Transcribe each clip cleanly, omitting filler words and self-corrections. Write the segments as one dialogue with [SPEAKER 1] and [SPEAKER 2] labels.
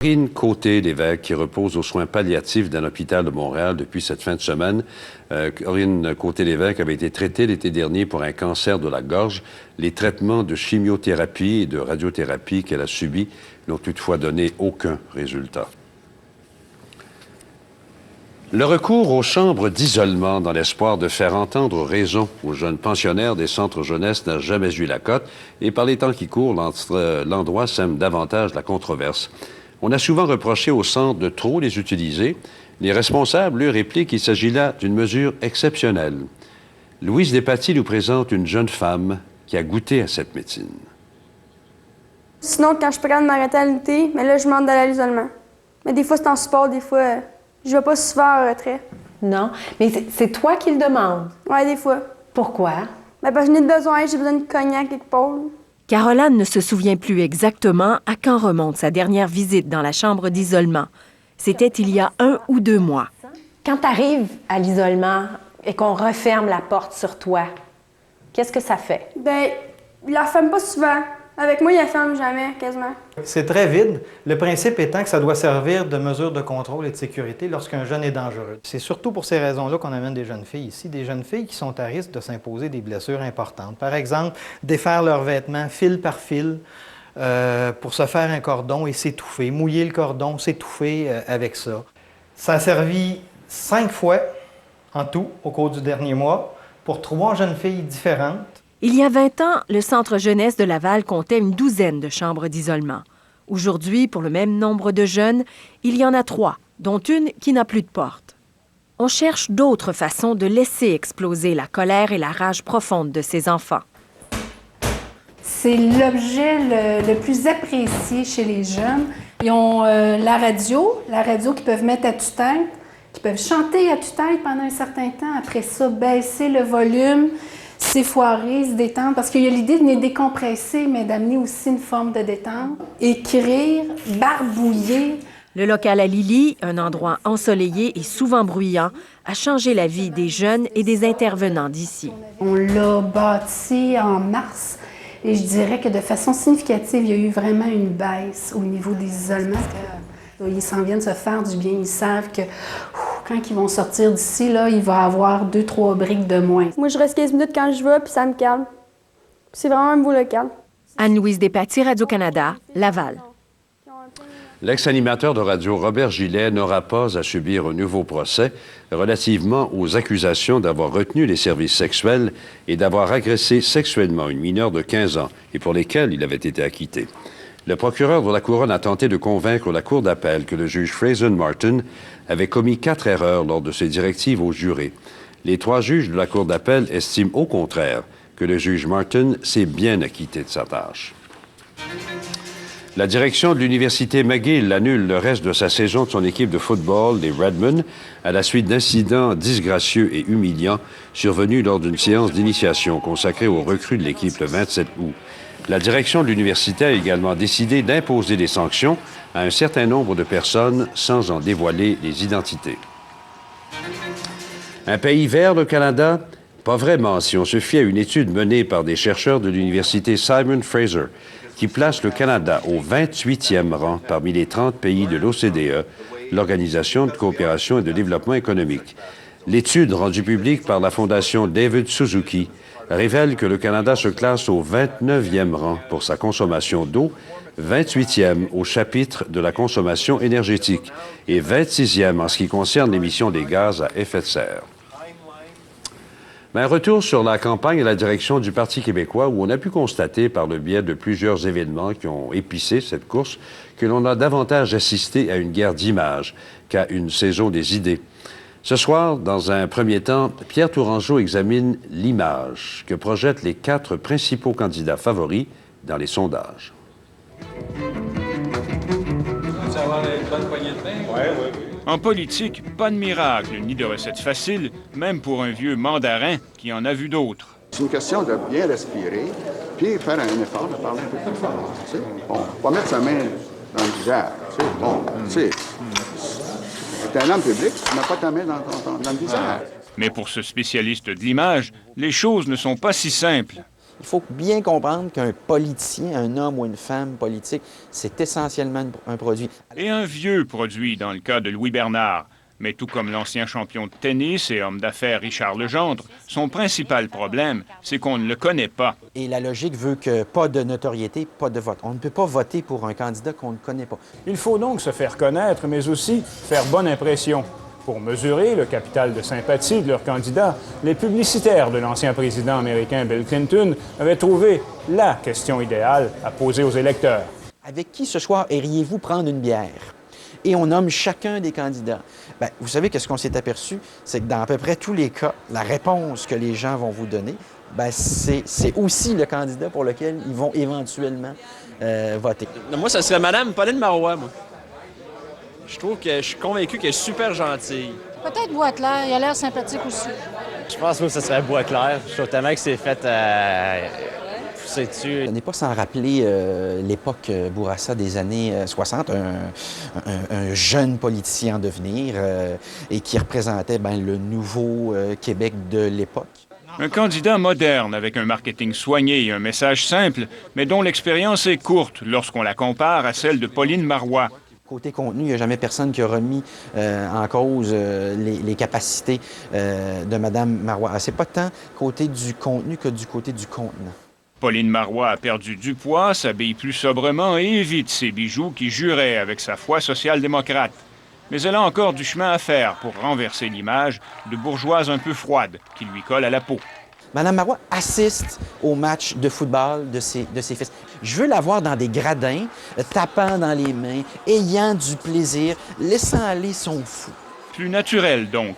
[SPEAKER 1] Corinne Côté-Lévesque, qui repose aux soins palliatifs d'un hôpital de Montréal depuis cette fin de semaine. Corinne Côté-Lévesque avait été traitée l'été dernier pour un cancer de la gorge. Les traitements de chimiothérapie et de radiothérapie qu'elle a subis n'ont toutefois donné aucun résultat. Le recours aux chambres d'isolement dans l'espoir de faire entendre raison aux jeunes pensionnaires des centres jeunesse n'a jamais eu la cote et par les temps qui courent, l'endroit sème davantage la controverse. On a souvent reproché aux centres de trop les utiliser. Les responsables, lui, répliquent qu'il s'agit là d'une mesure exceptionnelle. Louise Despatie nous présente une jeune femme qui a goûté à cette médecine.
[SPEAKER 2] Sinon, quand je prends ma réalité, mais là, je demande d'aller à l'isolement. Mais des fois, c'est en support, des fois, je vais pas souvent en retrait.
[SPEAKER 3] Non, mais c'est toi qui le demandes?
[SPEAKER 2] Oui, des fois.
[SPEAKER 3] Pourquoi?
[SPEAKER 2] Ben, parce que j'ai besoin de cognac quelque part.
[SPEAKER 4] Caroline ne se souvient plus exactement à quand remonte sa dernière visite dans la chambre d'isolement. C'était il y a 1 ou 2 mois.
[SPEAKER 3] Quand tu arrives à l'isolement et qu'on referme la porte sur toi, qu'est-ce que ça fait?
[SPEAKER 2] Ben, il la ferme pas souvent. Avec moi, il la ferme jamais, quasiment.
[SPEAKER 5] C'est très vide. Le principe étant que ça doit servir de mesure de contrôle et de sécurité lorsqu'un jeune est dangereux. C'est surtout pour ces raisons-là qu'on amène des jeunes filles ici, des jeunes filles qui sont à risque de s'imposer des blessures importantes. Par exemple, défaire leurs vêtements fil par fil pour se faire un cordon et s'étouffer, mouiller le cordon, s'étouffer avec ça. Ça a servi 5 fois en tout au cours du dernier mois pour 3 jeunes filles différentes.
[SPEAKER 4] Il y a 20 ans, le Centre jeunesse de Laval comptait une douzaine de chambres d'isolement. Aujourd'hui, pour le même nombre de jeunes, il y en a 3, dont une qui n'a plus de porte. On cherche d'autres façons de laisser exploser la colère et la rage profonde de ces enfants.
[SPEAKER 6] C'est l'objet le plus apprécié chez les jeunes. Ils ont la radio qu'ils peuvent mettre à tue-tête, qui peuvent chanter à tue-tête pendant un certain temps. Après ça, baisser le volume, s'effoirer, se détendre, parce qu'il y a l'idée de les décompresser, mais d'amener aussi une forme de détente. Écrire, barbouiller.
[SPEAKER 4] Le local à Lily, un endroit ensoleillé et souvent bruyant, a changé la vie des jeunes et des intervenants d'ici.
[SPEAKER 6] On l'a bâti en mars et je dirais que de façon significative, il y a eu vraiment une baisse au niveau des isolements. Ils s'en viennent se faire du bien, ils savent que quand ils vont sortir d'ici, là, il va y avoir 2-3 briques de moins.
[SPEAKER 2] Moi, je reste 15 minutes quand je vais, puis ça me calme. C'est vraiment un beau local.
[SPEAKER 4] Anne-Louise Despatie, Radio-Canada, Laval.
[SPEAKER 1] L'ex-animateur de radio Robert Gillet n'aura pas à subir un nouveau procès relativement aux accusations d'avoir retenu les services sexuels et d'avoir agressé sexuellement une mineure de 15 ans et pour lesquels il avait été acquitté. Le procureur de la Couronne a tenté de convaincre la Cour d'appel que le juge Fraser Martin avait commis 4 erreurs lors de ses directives aux jurés. Les 3 juges de la Cour d'appel estiment au contraire que le juge Martin s'est bien acquitté de sa tâche. La direction de l'Université McGill annule le reste de sa saison de son équipe de football, les Redmen, à la suite d'incidents disgracieux et humiliants survenus lors d'une séance d'initiation consacrée aux recrues de l'équipe le 27 août. La direction de l'université a également décidé d'imposer des sanctions à un certain nombre de personnes sans en dévoiler les identités. Un pays vert, le Canada? Pas vraiment, si on se fie à une étude menée par des chercheurs de l'université Simon Fraser, qui place le Canada au 28e rang parmi les 30 pays de l'OCDE, l'Organisation de coopération et de développement économique. L'étude rendue publique par la Fondation David Suzuki révèle que le Canada se classe au 29e rang pour sa consommation d'eau, 28e au chapitre de la consommation énergétique et 26e en ce qui concerne l'émission des gaz à effet de serre. Un retour sur la campagne à la direction du Parti québécois où on a pu constater par le biais de plusieurs événements qui ont épicé cette course que l'on a davantage assisté à une guerre d'images qu'à une saison des idées. Ce soir, dans un premier temps, Pierre Tourangeau examine l'image que projettent les 4 principaux candidats favoris dans les sondages.
[SPEAKER 7] En politique, pas de miracle ni de recette facile, même pour un vieux mandarin qui en a vu d'autres.
[SPEAKER 8] C'est une question de bien respirer, puis faire un effort de parler un peu plus fort. Tu sais. Bon, pas mettre sa main dans le visage. Tu sais. Bon, tu sais. T'es un homme public, tu ne mets pas ta main dans le visage.
[SPEAKER 7] Mais pour ce spécialiste de l'image, les choses ne sont pas si simples.
[SPEAKER 9] Il faut bien comprendre qu'un politicien, un homme ou une femme politique, c'est essentiellement un produit.
[SPEAKER 7] Et un vieux produit dans le cas de Louis Bernard. Mais tout comme l'ancien champion de tennis et homme d'affaires Richard Legendre, son principal problème, c'est qu'on ne le connaît pas.
[SPEAKER 9] Et la logique veut que pas de notoriété, pas de vote. On ne peut pas voter pour un candidat qu'on ne connaît pas.
[SPEAKER 10] Il faut donc se faire connaître, mais aussi faire bonne impression. Pour mesurer le capital de sympathie de leur candidat, les publicitaires de l'ancien président américain Bill Clinton avaient trouvé la question idéale à poser aux électeurs.
[SPEAKER 9] Avec qui ce soir iriez-vous prendre une bière? Et on nomme chacun des candidats. Bien, vous savez qu'est-ce qu'on s'est aperçu? C'est que dans à peu près tous les cas, la réponse que les gens vont vous donner, bien, c'est aussi le candidat pour lequel ils vont éventuellement voter.
[SPEAKER 11] Moi, ça serait Mme Pauline Marois, moi. Je suis convaincu qu'elle est super gentille.
[SPEAKER 12] Peut-être Boisclair, il a l'air sympathique aussi.
[SPEAKER 11] Je pense que ce serait Boisclair. Je trouve tellement que c'est fait pousser dessus.
[SPEAKER 9] Ce n'est pas sans rappeler l'époque Bourassa des années 60, un jeune politicien en devenir et qui représentait le nouveau Québec de l'époque.
[SPEAKER 7] Un candidat moderne avec un marketing soigné et un message simple, mais dont l'expérience est courte lorsqu'on la compare à celle de Pauline Marois.
[SPEAKER 9] Côté contenu, il n'y a jamais personne qui a remis en cause les capacités de Mme Marois. C'est pas tant côté du contenu que du côté du contenant.
[SPEAKER 7] Pauline Marois a perdu du poids, s'habille plus sobrement et évite ses bijoux qui juraient avec sa foi social-démocrate. Mais elle a encore du chemin à faire pour renverser l'image de bourgeoise un peu froide qui lui colle à la peau.
[SPEAKER 9] Mme Marois assiste au match de football de ses fils. Je veux la voir dans des gradins, tapant dans les mains, ayant du plaisir, laissant aller son fou.
[SPEAKER 7] Plus naturel, donc.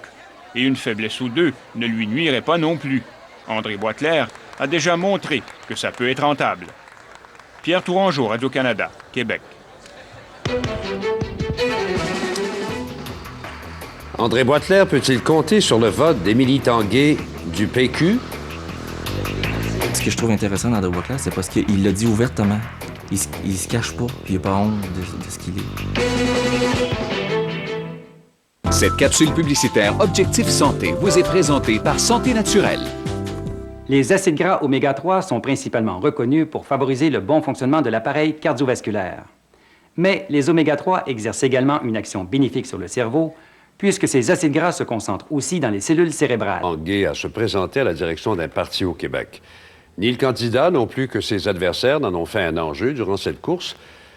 [SPEAKER 7] Et une faiblesse ou deux ne lui nuirait pas non plus. André Boisclair a déjà montré que ça peut être rentable. Pierre Tourangeau, Radio-Canada, Québec.
[SPEAKER 1] André Boisclair peut-il compter sur le vote des militants gays du PQ?
[SPEAKER 13] Ce que je trouve intéressant d'André Boisclair, c'est parce qu'il l'a dit ouvertement. Il se cache pas, puis il n'a pas honte de ce qu'il est.
[SPEAKER 14] Cette capsule publicitaire Objectif Santé vous est présentée par Santé Naturelle.
[SPEAKER 15] Les acides gras oméga 3 sont principalement reconnus pour favoriser le bon fonctionnement de l'appareil cardiovasculaire. Mais les oméga 3 exercent également une action bénéfique sur le cerveau, puisque ces acides gras se concentrent aussi dans les cellules cérébrales.
[SPEAKER 1] Gay à se présenter à la direction d'un parti au Québec. Ni le candidat non plus que ses adversaires n'en ont fait un enjeu durant cette course.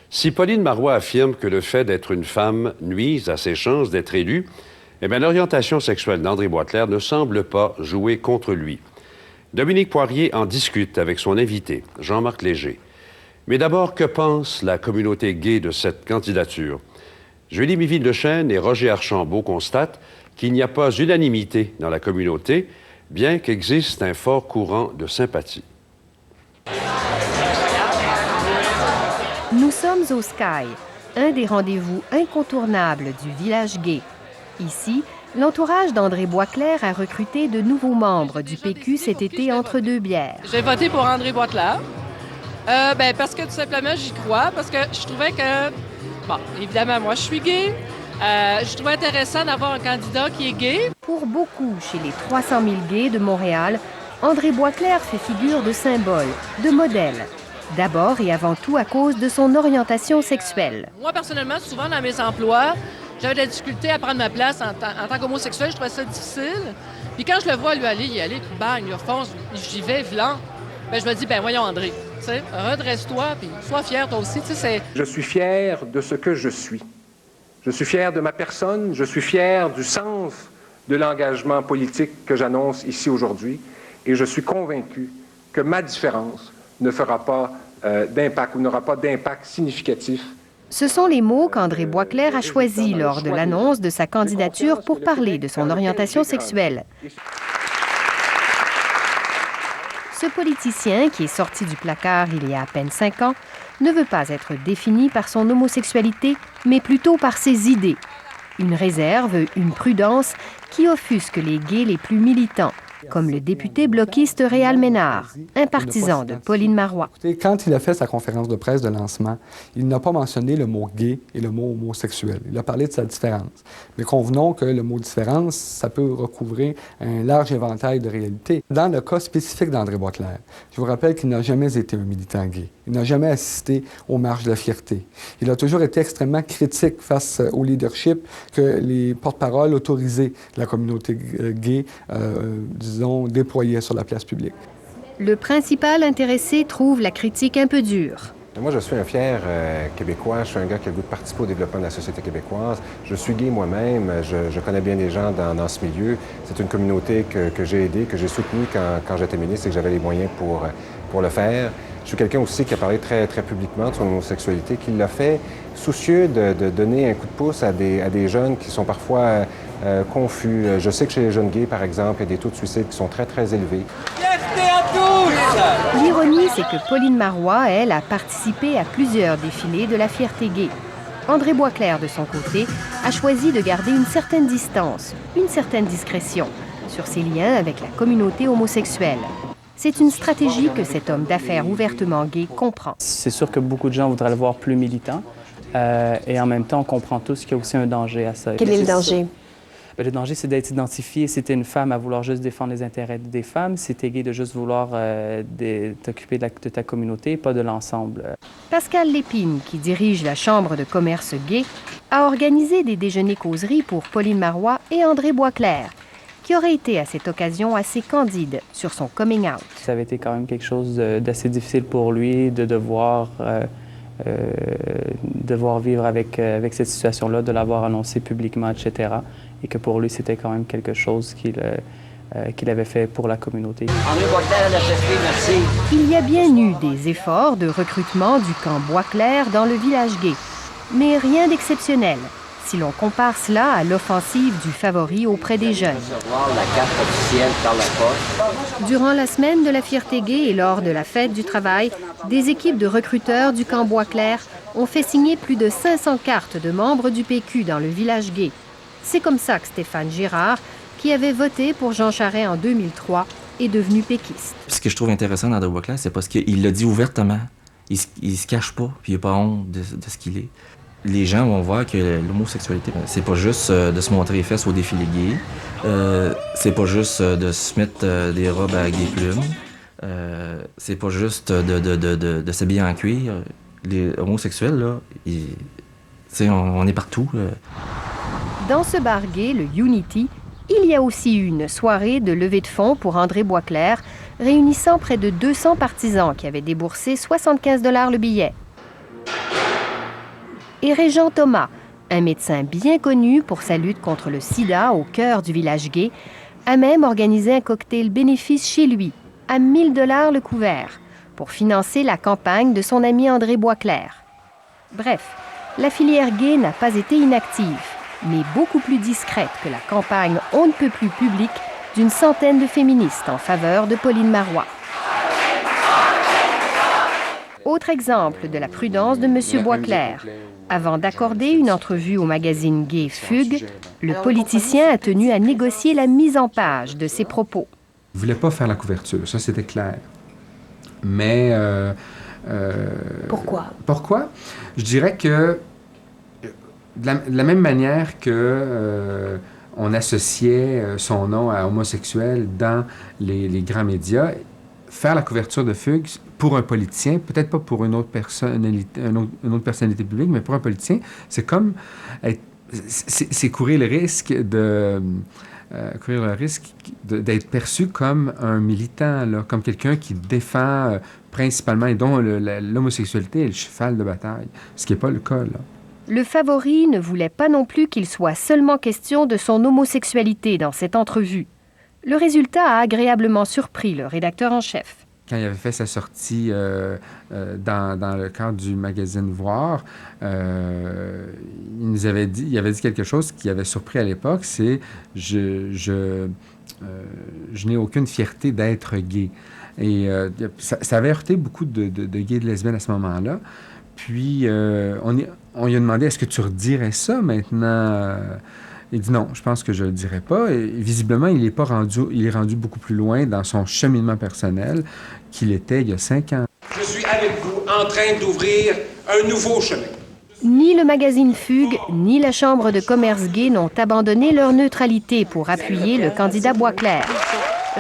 [SPEAKER 1] Si Pauline Marois affirme que le fait d'être une femme nuise à ses chances d'être élue, eh bien, l'orientation sexuelle d'André Boisclair ne semble pas jouer contre lui. Dominique Poirier en discute avec son invité, Jean-Marc Léger. Mais d'abord, que pense la communauté gay de cette candidature? Julie Miville-Lechêne et Roger Archambault constatent qu'il n'y a pas unanimité dans la communauté, bien qu'existe un fort courant de sympathie.
[SPEAKER 4] Nous sommes au Sky, un des rendez-vous incontournables du village gay. Ici, l'entourage d'André Boisclair a recruté de nouveaux membres du PQ cet été entre deux bières.
[SPEAKER 16] J'ai voté pour André Boisclair. Parce que tout simplement, j'y crois, parce que je trouvais que, bon, évidemment, moi, je suis gay. Je trouvais intéressant d'avoir un candidat qui est gay.
[SPEAKER 4] Pour beaucoup, chez les 300 000 gays de Montréal, André Boisclair fait figure de symbole, de modèle. D'abord et avant tout à cause de son orientation sexuelle.
[SPEAKER 16] Moi, personnellement, souvent dans mes emplois, j'avais de la difficulté à prendre ma place en tant qu'homosexuel. Je trouvais ça difficile. Puis quand je le vois lui aller, bang, il fonce, j'y vais, vlan. Je me dis, voyons André, redresse-toi, puis sois fier toi aussi.
[SPEAKER 17] Je suis fier de ce que je suis. Je suis fier de ma personne, je suis fier du sens de l'engagement politique que j'annonce ici aujourd'hui, et je suis convaincu que ma différence ne fera pas d'impact ou n'aura pas d'impact significatif.
[SPEAKER 4] Ce sont les mots qu'André Boisclair a choisis lors de l'annonce de sa candidature pour parler de son orientation sexuelle. Ce politicien, qui est sorti du placard il y a à peine 5 ans, ne veut pas être défini par son homosexualité, mais plutôt par ses idées. Une réserve, une prudence qui offusque les gays les plus militants. comme le député bloquiste Réal Ménard, un partisan de Pauline Marois.
[SPEAKER 18] Quand il a fait sa conférence de presse de lancement, il n'a pas mentionné le mot « gay » et le mot « homosexuel ». Il a parlé de sa différence. Mais convenons que le mot « différence », ça peut recouvrir un large éventail de réalités. Dans le cas spécifique d'André Boisclair, je vous rappelle qu'il n'a jamais été un militant gay. Il n'a jamais assisté aux marches de la fierté. Il a toujours été extrêmement critique face au leadership que les porte-paroles autorisés de la communauté gay, disons, déployaient sur la place publique.
[SPEAKER 4] Le principal intéressé trouve la critique un peu dure.
[SPEAKER 19] Moi, je suis un fier Québécois. Je suis un gars qui a le goût de participer au développement de la société québécoise. Je suis gay moi-même. Je connais bien des gens dans ce milieu. C'est une communauté que j'ai aidée, que j'ai soutenue quand j'étais ministre et que j'avais les moyens pour le faire. Je suis quelqu'un aussi qui a parlé très, très publiquement de son homosexualité, qui l'a fait soucieux de donner un coup de pouce à des jeunes qui sont parfois confus. Je sais que chez les jeunes gays, par exemple, il y a des taux de suicide qui sont très, très élevés.
[SPEAKER 4] L'ironie, c'est que Pauline Marois, elle, a participé à plusieurs défilés de la fierté gay. André Boisclair, de son côté, a choisi de garder une certaine distance, une certaine discrétion sur ses liens avec la communauté homosexuelle. C'est une stratégie que cet homme d'affaires ouvertement gay comprend.
[SPEAKER 20] C'est sûr que beaucoup de gens voudraient le voir plus militant. Et en même temps, on comprend tous qu'il y a aussi un danger à ça.
[SPEAKER 3] Quel est le danger?
[SPEAKER 20] Le danger, c'est d'être identifié. Si t'es une femme, à vouloir juste défendre les intérêts des femmes. Si t'es gay, de juste vouloir t'occuper de ta communauté, pas de l'ensemble.
[SPEAKER 4] Pascal Lépine, qui dirige la Chambre de commerce gay, a organisé des déjeuners-causeries pour Pauline Marois et André Boisclair, qui aurait été à cette occasion assez candide sur son coming out.
[SPEAKER 20] Ça avait été quand même quelque chose d'assez difficile pour lui de devoir vivre avec cette situation-là, de l'avoir annoncé publiquement, etc. Et que pour lui, c'était quand même quelque chose qu'il avait fait pour la communauté.
[SPEAKER 4] André Boisclair, la chefferie, merci. Il y a bien eu des efforts de recrutement du camp Boisclair dans le village gay, mais rien d'exceptionnel si l'on compare cela à l'offensive du favori auprès des jeunes. Durant la semaine de la fierté gay et lors de la fête du travail, des équipes de recruteurs du camp Boisclair ont fait signer plus de 500 cartes de membres du PQ dans le village gay. C'est comme ça que Stéphane Girard, qui avait voté pour Jean Charest en 2003, est devenu péquiste.
[SPEAKER 13] Ce que je trouve intéressant d'André Boisclair, c'est parce qu'il l'a dit ouvertement. Il se cache pas, puis il n'a pas honte de ce qu'il est. Les gens vont voir que l'homosexualité, c'est pas juste de se montrer les fesses au défilé gay, c'est pas juste de se mettre des robes à gay plumes, c'est pas juste de s'habiller en cuir. Les homosexuels, là, on est partout.
[SPEAKER 4] Dans ce bar gay, le Unity, il y a aussi eu une soirée de levée de fonds pour André Boisclair, réunissant près de 200 partisans qui avaient déboursé 75 $ le billet. Et Régent Thomas, un médecin bien connu pour sa lutte contre le sida au cœur du village gay, a même organisé un cocktail bénéfice chez lui, à 1 000 $ le couvert, pour financer la campagne de son ami André Boisclair. Bref, la filière gay n'a pas été inactive, mais beaucoup plus discrète que la campagne on ne peut plus publique d'une centaine de féministes en faveur de Pauline Marois. Autre exemple de la prudence de M. Boisclair. Avant d'accorder une entrevue au magazine gay Fugue, le politicien a tenu à négocier la mise en page de ses propos.
[SPEAKER 21] Il ne voulait pas faire la couverture, ça c'était clair. Mais...
[SPEAKER 3] Pourquoi?
[SPEAKER 21] Pourquoi? Je dirais que de la même manière que on associait son nom à homosexuel dans les grands médias, faire la couverture de Fugue, pour un politicien, peut-être pas pour une autre personnalité publique, mais pour un politicien, c'est comme c'est courir le risque d'être perçu comme un militant, là, comme quelqu'un qui défend principalement et dont l'homosexualité est le cheval de bataille, ce qui n'est pas le cas, là.
[SPEAKER 4] Le favori ne voulait pas non plus qu'il soit seulement question de son homosexualité dans cette entrevue. Le résultat a agréablement surpris le rédacteur en chef.
[SPEAKER 21] Quand il avait fait sa sortie dans le cadre du magazine Voir, il avait dit quelque chose qui avait surpris à l'époque, c'est « je n'ai aucune fierté d'être gay ». Et ça avait heurté beaucoup de gays et de lesbiennes à ce moment-là. Puis on lui a demandé « Est-ce que tu redirais ça maintenant Il dit non, je pense que je ne le dirai pas. Et visiblement, il est rendu beaucoup plus loin dans son cheminement personnel qu'il était il y a 5 ans.
[SPEAKER 5] Je suis avec vous en train d'ouvrir un nouveau chemin.
[SPEAKER 4] Ni le magazine Fugue, ni la Chambre de commerce gay n'ont abandonné leur neutralité pour appuyer le candidat Boisclair.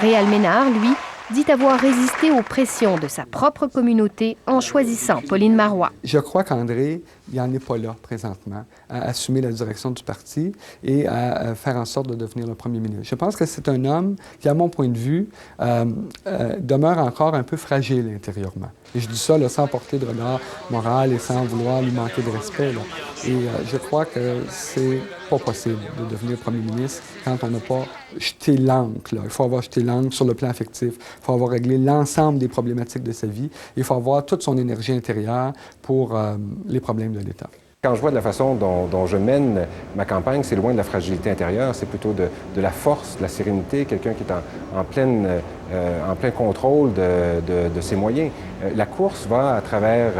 [SPEAKER 4] Réal Ménard, lui, dit avoir résisté aux pressions de sa propre communauté en choisissant Pauline Marois.
[SPEAKER 18] Je crois qu'André, il n'en est pas là présentement, à assumer la direction du parti et à faire en sorte de devenir le premier ministre. Je pense que c'est un homme qui, à mon point de vue, demeure encore un peu fragile intérieurement. Et je dis ça là, sans porter de regard moral et sans vouloir lui manquer de respect. Là. Et je crois que c'est pas possible de devenir premier ministre quand on n'a pas jeté l'encre. Il faut avoir jeté l'encre sur le plan affectif. Il faut avoir réglé l'ensemble des problématiques de sa vie. Il faut avoir toute son énergie intérieure pour les problèmes de l'État.
[SPEAKER 19] Quand je vois de la façon dont je mène ma campagne, c'est loin de la fragilité intérieure, c'est plutôt de la force, de la sérénité, quelqu'un qui est en plein contrôle de ses moyens. La course va, à travers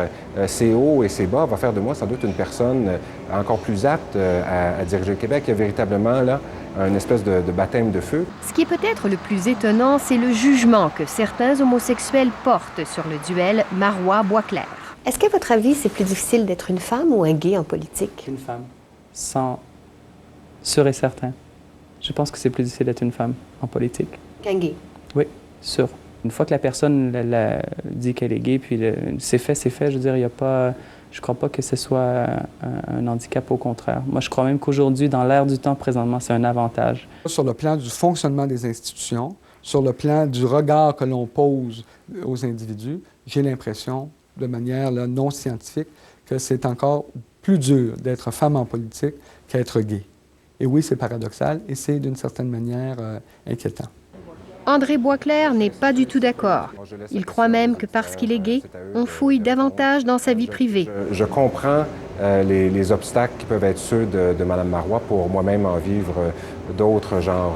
[SPEAKER 19] ses hauts et ses bas, va faire de moi sans doute une personne encore plus apte à diriger le Québec. Il y a véritablement là une espèce de baptême de feu.
[SPEAKER 4] Ce qui est peut-être le plus étonnant, c'est le jugement que certains homosexuels portent sur le duel Marois-Boisclair.
[SPEAKER 3] Est-ce qu'à votre avis, c'est plus difficile d'être une femme ou un gay en politique?
[SPEAKER 20] Une femme. Sûr et certain. Je pense que c'est plus difficile d'être une femme en politique.
[SPEAKER 3] Qu'un gay?
[SPEAKER 20] Oui, sûr. Une fois que la personne dit qu'elle est gay, puis c'est fait, je veux dire, il n'y a pas... Je ne crois pas que ce soit un handicap, au contraire. Moi, je crois même qu'aujourd'hui, dans l'ère du temps présentement, c'est un avantage.
[SPEAKER 18] Sur le plan du fonctionnement des institutions, sur le plan du regard que l'on pose aux individus, j'ai l'impression, de manière là, non scientifique, que c'est encore plus dur d'être femme en politique qu'être gay. Et oui, c'est paradoxal et c'est d'une certaine manière inquiétant.
[SPEAKER 4] André Boisclair n'est pas du tout d'accord. Il croit même que parce qu'il est gay, on fouille davantage dans sa vie privée.
[SPEAKER 19] Je comprends les obstacles qui peuvent être ceux de Mme Marois pour moi-même en vivre d'autres genres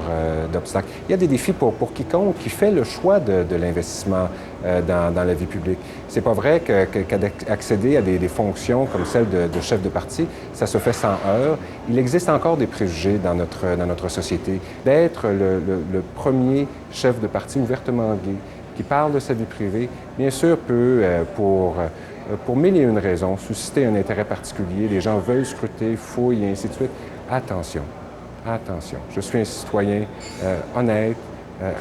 [SPEAKER 19] d'obstacles. Il y a des défis pour quiconque qui fait le choix de l'investissement dans la vie publique. C'est pas vrai qu'accéder à des fonctions comme celle de chef de parti, ça se fait sans heurts. Il existe encore des préjugés dans notre société. D'être le premier chef de parti ouvertement gay, qui parle de sa vie privée, bien sûr peut, pour mille et une raisons, susciter un intérêt particulier. Les gens veulent scruter, fouillent et ainsi de suite. Attention, attention. Je suis un citoyen honnête,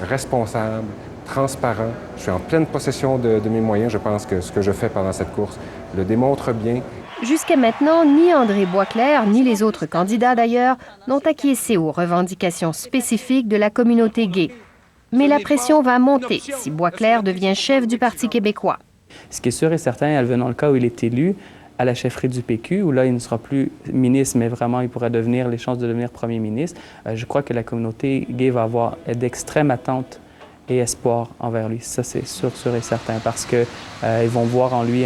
[SPEAKER 19] responsable, transparent. Je suis en pleine possession de mes moyens. Je pense que ce que je fais pendant cette course le démontre bien.
[SPEAKER 4] Jusqu'à maintenant, ni André Boisclair, ni les autres candidats d'ailleurs, n'ont acquiescé aux revendications spécifiques de la communauté gay. Mais la pression va monter si Boisclair devient chef du Parti québécois.
[SPEAKER 20] Ce qui est sûr et certain, advenant le cas où il est élu à la chefferie du PQ, où là, il ne sera plus ministre, mais vraiment, il pourrait devenir les chances de devenir premier ministre, je crois que la communauté gay va avoir d'extrêmes attentes et espoir envers lui. Ça, c'est sûr et certain, parce qu'ils vont voir en lui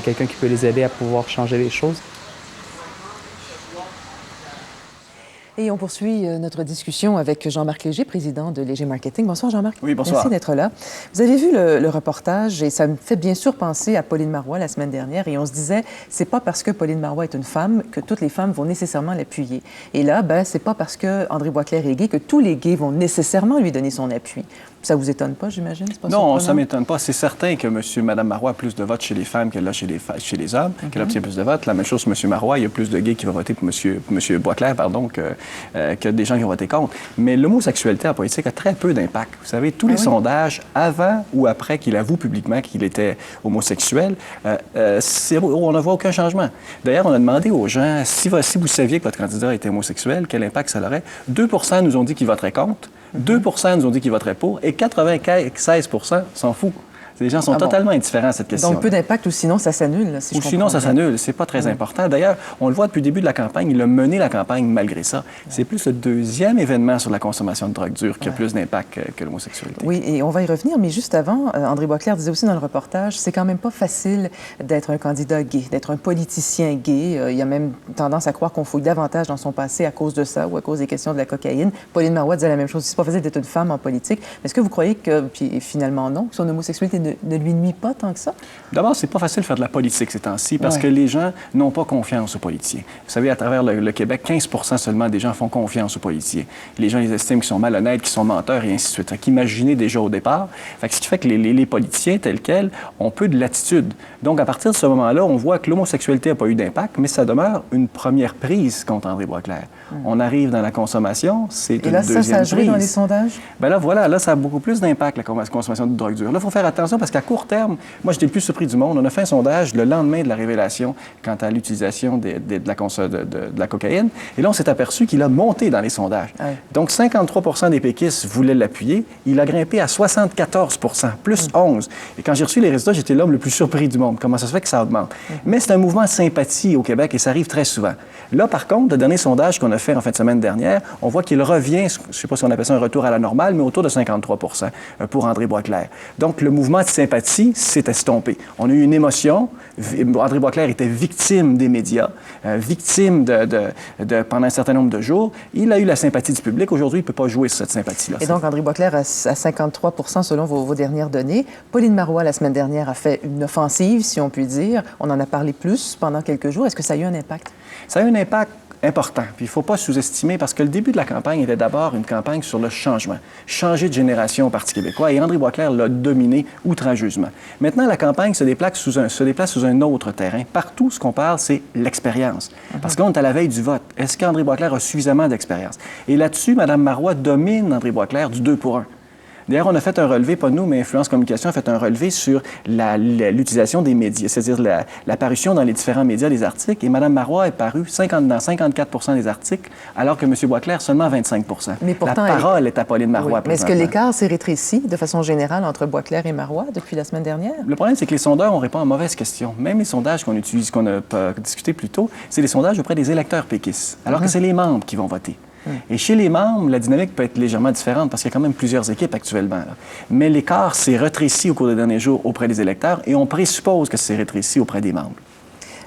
[SPEAKER 20] quelqu'un qui peut les aider à pouvoir changer les choses.
[SPEAKER 22] Et on poursuit notre discussion avec Jean-Marc Léger, président de Léger Marketing. Bonsoir, Jean-Marc.
[SPEAKER 23] Oui, bonsoir.
[SPEAKER 22] Merci d'être là. Vous avez vu le reportage et ça me fait bien sûr penser à Pauline Marois la semaine dernière. Et on se disait, c'est pas parce que Pauline Marois est une femme que toutes les femmes vont nécessairement l'appuyer. Et là, c'est pas parce que André Boisclair est gay que tous les gays vont nécessairement lui donner son appui. Ça vous étonne pas, j'imagine?
[SPEAKER 23] Non, ça m'étonne pas. C'est certain que Mme Marois a plus de votes chez les femmes qu'elle a chez les hommes, qu'elle obtient plus de votes. La même chose pour M. Marois. Il y a plus de gays qui vont voter pour M. Boisclair, que des gens qui ont voté contre. Mais l'homosexualité en politique a très peu d'impact. Vous savez, tous les sondages, avant ou après qu'il avoue publiquement qu'il était homosexuel, on ne voit aucun changement. D'ailleurs, on a demandé aux gens, si vous saviez que votre candidat était homosexuel, quel impact ça aurait. 2 % nous ont dit qu'ils voteraient contre, 2 % nous ont dit qu'ils voteraient pour, et 96 % s'en foutent. Les gens sont totalement indifférents à cette question.
[SPEAKER 22] Donc, peu d'impact ou sinon, ça s'annule, si je comprends
[SPEAKER 23] sinon, ça
[SPEAKER 22] bien.
[SPEAKER 23] s'annule. C'est pas très important. D'ailleurs, on le voit depuis le début de la campagne. Il a mené la campagne malgré ça. C'est plus le deuxième événement sur la consommation de drogue dure qui a plus d'impact que l'homosexualité.
[SPEAKER 22] Oui, et on va y revenir. Mais juste avant, André Boisclair disait aussi dans le reportage, c'est quand même pas facile d'être un candidat gay, d'être un politicien gay. Il y a même tendance à croire qu'on fouille davantage dans son passé à cause de ça ou à cause des questions de la cocaïne. Pauline Marois disait la même chose. C'est pas facile d'être une femme en politique. Est-ce que vous croyez que, puis finalement non, que son homosexualité ne lui nuit pas tant que ça?
[SPEAKER 23] D'abord, c'est pas facile de faire de la politique ces temps-ci parce que les gens n'ont pas confiance aux politiciens. Vous savez, à travers le Québec, 15 seulement des gens font confiance aux politiciens. Les gens les estiment qu'ils sont malhonnêtes, qu'ils sont menteurs et ainsi de suite. Fait qu'imaginez déjà au départ. Fait que ce qui fait que les politiciens tels quels ont peu de latitude. Donc, à partir de ce moment-là, on voit que l'homosexualité n'a pas eu d'impact, mais ça demeure une première prise contre André Boisclair. On arrive dans la consommation, c'est une deuxième prise. Et là, ça a joué
[SPEAKER 22] dans les sondages?
[SPEAKER 23] Bien là, voilà, là, ça a beaucoup plus d'impact, la consommation de drogue dure. Là, il faut faire attention parce qu'à court terme, moi, j'étais le plus surpris du monde. On a fait un sondage le lendemain de la révélation quant à l'utilisation de la cocaïne. Et là, on s'est aperçu qu'il a monté dans les sondages. Donc, 53 des péquistes voulaient l'appuyer. Il a grimpé à 74 plus 11. Et quand j'ai reçu les résultats, j'étais l'homme le plus surpris du monde. Comment ça se fait que ça augmente? Mais c'est un mouvement de sympathie au Québec et ça arrive très souvent. Là, par contre, le dernier sondage qu'on a fait en fin de semaine dernière, on voit qu'il revient, je ne sais pas si on appelle ça un retour à la normale, mais autour de 53 pour André Boisclair. Donc, le mouvement de sympathie s'est estompé. On a eu une émotion. André Boisclair était victime des médias, victime pendant un certain nombre de jours. Il a eu la sympathie du public. Aujourd'hui, il ne peut pas jouer sur cette sympathie-là.
[SPEAKER 22] Et donc, André Boisclair à 53 selon vos dernières données. Pauline Marois, la semaine dernière, a fait une offensive, si on peut dire. On en a parlé plus pendant quelques jours. Est-ce que ça a eu un impact?
[SPEAKER 23] Ça a eu un impact important. Puis il ne faut pas sous-estimer parce que le début de la campagne était d'abord une campagne sur le changement. Changer de génération au Parti québécois et André Boisclair l'a dominé outrageusement. Maintenant, la campagne se déplace sous un autre terrain. Partout, ce qu'on parle, c'est l'expérience. Parce qu'on est à la veille du vote. Est-ce qu'André Boisclair a suffisamment d'expérience? Et là-dessus, Mme Marois domine André Boisclair du 2 pour 1. D'ailleurs, on a fait un relevé, pas nous, mais Influence Communication a fait un relevé sur l'utilisation des médias, c'est-à-dire l'apparition dans les différents médias des articles. Et Mme Marois est parue dans 54 des articles, alors que M. Boisclair, seulement 25
[SPEAKER 22] Mais pourtant,
[SPEAKER 23] la parole est à Pauline Marois.
[SPEAKER 22] Mais est-ce que l'écart s'est rétréci de façon générale entre Boisclair et Marois depuis la semaine dernière?
[SPEAKER 23] Le problème, c'est que les sondeurs, on répond à mauvaise question. Même les sondages qu'on a discutés plus tôt, c'est les sondages auprès des électeurs péquistes, alors que c'est les membres qui vont voter. Et chez les membres, la dynamique peut être légèrement différente parce qu'il y a quand même plusieurs équipes actuellement. Mais l'écart s'est rétréci au cours des derniers jours auprès des électeurs et on présuppose que c'est rétréci auprès des membres.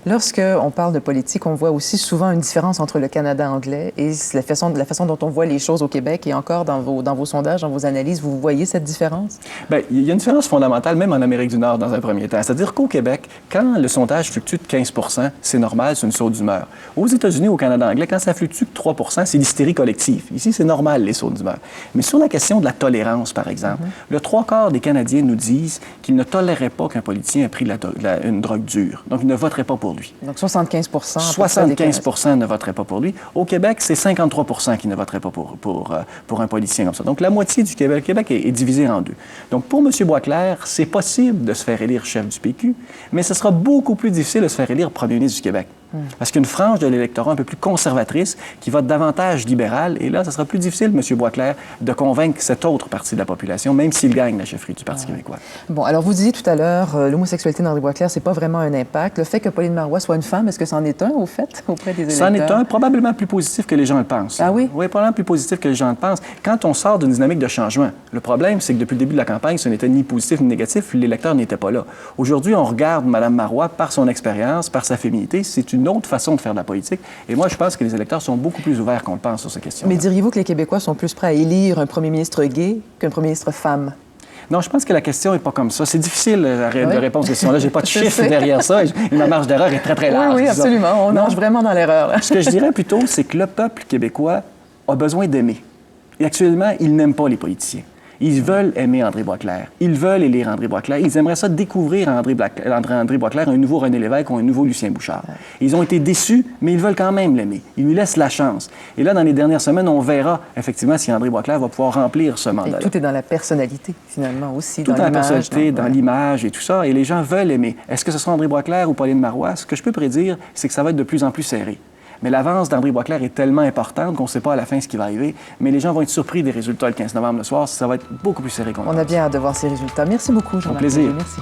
[SPEAKER 22] Lorsqu'on parle de politique, on voit aussi souvent une différence entre le Canada anglais et la façon dont on voit les choses au Québec. Et encore, dans vos sondages, dans vos analyses, vous voyez cette différence? Bien,
[SPEAKER 23] il y a une différence fondamentale, même en Amérique du Nord, dans un premier temps. C'est-à-dire qu'au Québec, quand le sondage fluctue de 15 c'est normal, c'est une saute d'humeur. Aux États-Unis, au Canada anglais, quand ça fluctue de 3 c'est l'hystérie collective. Ici, c'est normal, les sautes d'humeur. Mais sur la question de la tolérance, par exemple, le 3/4 des Canadiens nous disent qu'ils ne toléraient pas qu'un politicien ait pris une drogue dure. Donc, ils ne voteraient pas pour lui.
[SPEAKER 22] Donc 75
[SPEAKER 23] 75 ne voteraient pas pour lui. Au Québec, c'est 53 qui ne voteraient pas pour un politicien comme ça. Donc la moitié du Québec, le Québec est divisé en deux. Donc pour M. Boisclair, c'est possible de se faire élire chef du PQ, mais ce sera beaucoup plus difficile de se faire élire premier ministre du Québec. Parce qu'une frange de l'électorat un peu plus conservatrice qui vote davantage libéral, et là, ça sera plus difficile, M. Boisclair, de convaincre cette autre partie de la population, même s'il gagne la chefferie du Parti québécois.
[SPEAKER 22] Bon, alors vous disiez tout à l'heure, l'homosexualité d'André Boisclair, c'est pas vraiment un impact. Le fait que Pauline Marois soit une femme, est-ce que c'en est un, au fait, auprès des électeurs?
[SPEAKER 23] C'en est un, probablement plus positif que les gens le pensent.
[SPEAKER 22] Ah oui?
[SPEAKER 23] Oui, probablement plus positif que les gens le pensent. Quand on sort d'une dynamique de changement, le problème, c'est que depuis le début de la campagne, ce n'était ni positif ni négatif, l'électeur n'était pas là. Aujourd'hui, on regarde Mme Marois par son expérience, par sa féminité. C'est une autre façon de faire de la politique. Et moi, je pense que les électeurs sont beaucoup plus ouverts qu'on le pense sur ces questions.
[SPEAKER 22] Mais diriez-vous que les Québécois sont plus prêts à élire un premier ministre gay qu'un premier ministre femme?
[SPEAKER 23] Non, je pense que la question n'est pas comme ça. C'est difficile de répondre à cette question-là. Je n'ai pas de chiffre derrière ça. Et ma marge d'erreur est très, très large.
[SPEAKER 22] Oui, absolument. On nage vraiment dans l'erreur.
[SPEAKER 23] Ce que je dirais plutôt, c'est que le peuple québécois a besoin d'aimer. Et actuellement, il n'aime pas les politiciens. Ils veulent aimer André Boisclair. Ils veulent élire André Boisclair. Ils aimeraient ça découvrir André Boisclair, un nouveau René Lévesque ou un nouveau Lucien Bouchard. Ils ont été déçus, mais ils veulent quand même l'aimer. Ils lui laissent la chance. Et là, dans les dernières semaines, on verra effectivement si André Boisclair va pouvoir remplir ce mandat-là.
[SPEAKER 22] Et tout est dans la personnalité, finalement, aussi.
[SPEAKER 23] Tout dans la personnalité, dans l'image et tout ça. Et les gens veulent aimer. Est-ce que ce sera André Boisclair ou Pauline Marois? Ce que je peux prédire, c'est que ça va être de plus en plus serré. Mais l'avance d'André Boisclair est tellement importante qu'on ne sait pas à la fin ce qui va arriver. Mais les gens vont être surpris des résultats le 15 novembre le soir. Ça va être beaucoup plus serré qu'on le pense.
[SPEAKER 22] On a bien hâte de voir ces résultats. Merci beaucoup, Jean-Marc.
[SPEAKER 23] Au plaisir.
[SPEAKER 22] Merci.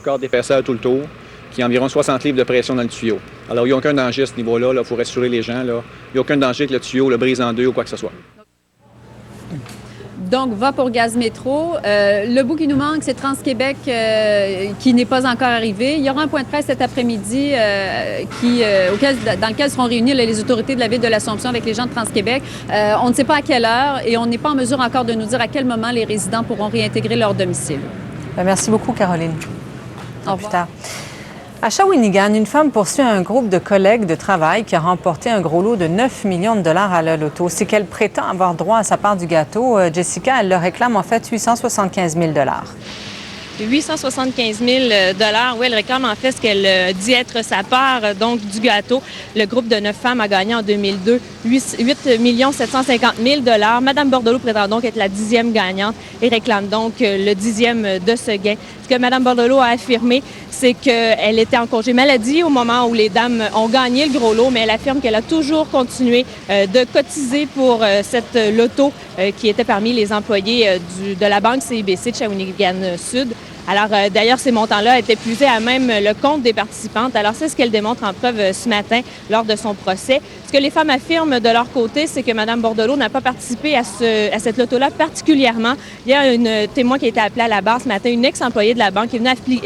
[SPEAKER 11] corps d'épaisseur tout le tour, qui a environ 60 livres de pression dans le tuyau. Alors, il n'y a aucun danger à ce niveau-là. Il faut rassurer les gens. Là. Il n'y a aucun danger que le tuyau le brise en deux ou quoi que ce soit.
[SPEAKER 2] Donc, va pour Gaz Métro. Le bout qui nous manque, c'est Trans-Québec qui n'est pas encore arrivé. Il y aura un point de presse cet après-midi dans lequel seront réunies les autorités de la ville de l'Assomption avec les gens de Trans-Québec. On ne sait pas à quelle heure et on n'est pas en mesure encore de nous dire à quel moment les résidents pourront réintégrer leur domicile.
[SPEAKER 22] Merci beaucoup, Caroline. À plus tard. À Shawinigan, une femme poursuit un groupe de collègues de travail qui a remporté un gros lot de 9 millions de dollars à la loto. C'est qu'elle prétend avoir droit à sa part du gâteau. Jessica, elle le réclame en fait 875 000
[SPEAKER 6] 875 000 oui, elle réclame en fait ce qu'elle dit être sa part donc du gâteau. Le groupe de 9 femmes a gagné en 2002 8 750 000 Madame Bordelot prétend donc être la 10e gagnante et réclame donc le 10e de ce gain. Ce que Madame Bordelot a affirmé, c'est qu'elle était en congé maladie au moment où les dames ont gagné le gros lot, mais elle affirme qu'elle a toujours continué de cotiser pour cette loto qui était parmi les employés de la banque CIBC de Shawinigan-Sud. Alors, d'ailleurs, ces montants-là étaient puisés à même le compte des participantes. Alors, c'est ce qu'elle démontre en preuve ce matin lors de son procès. Ce que les femmes affirment de leur côté, c'est que Mme Bordelot n'a pas participé à cette loto-là particulièrement. Il y a une témoin qui a été appelée à la barre ce matin, une ex-employée de la banque, qui est venue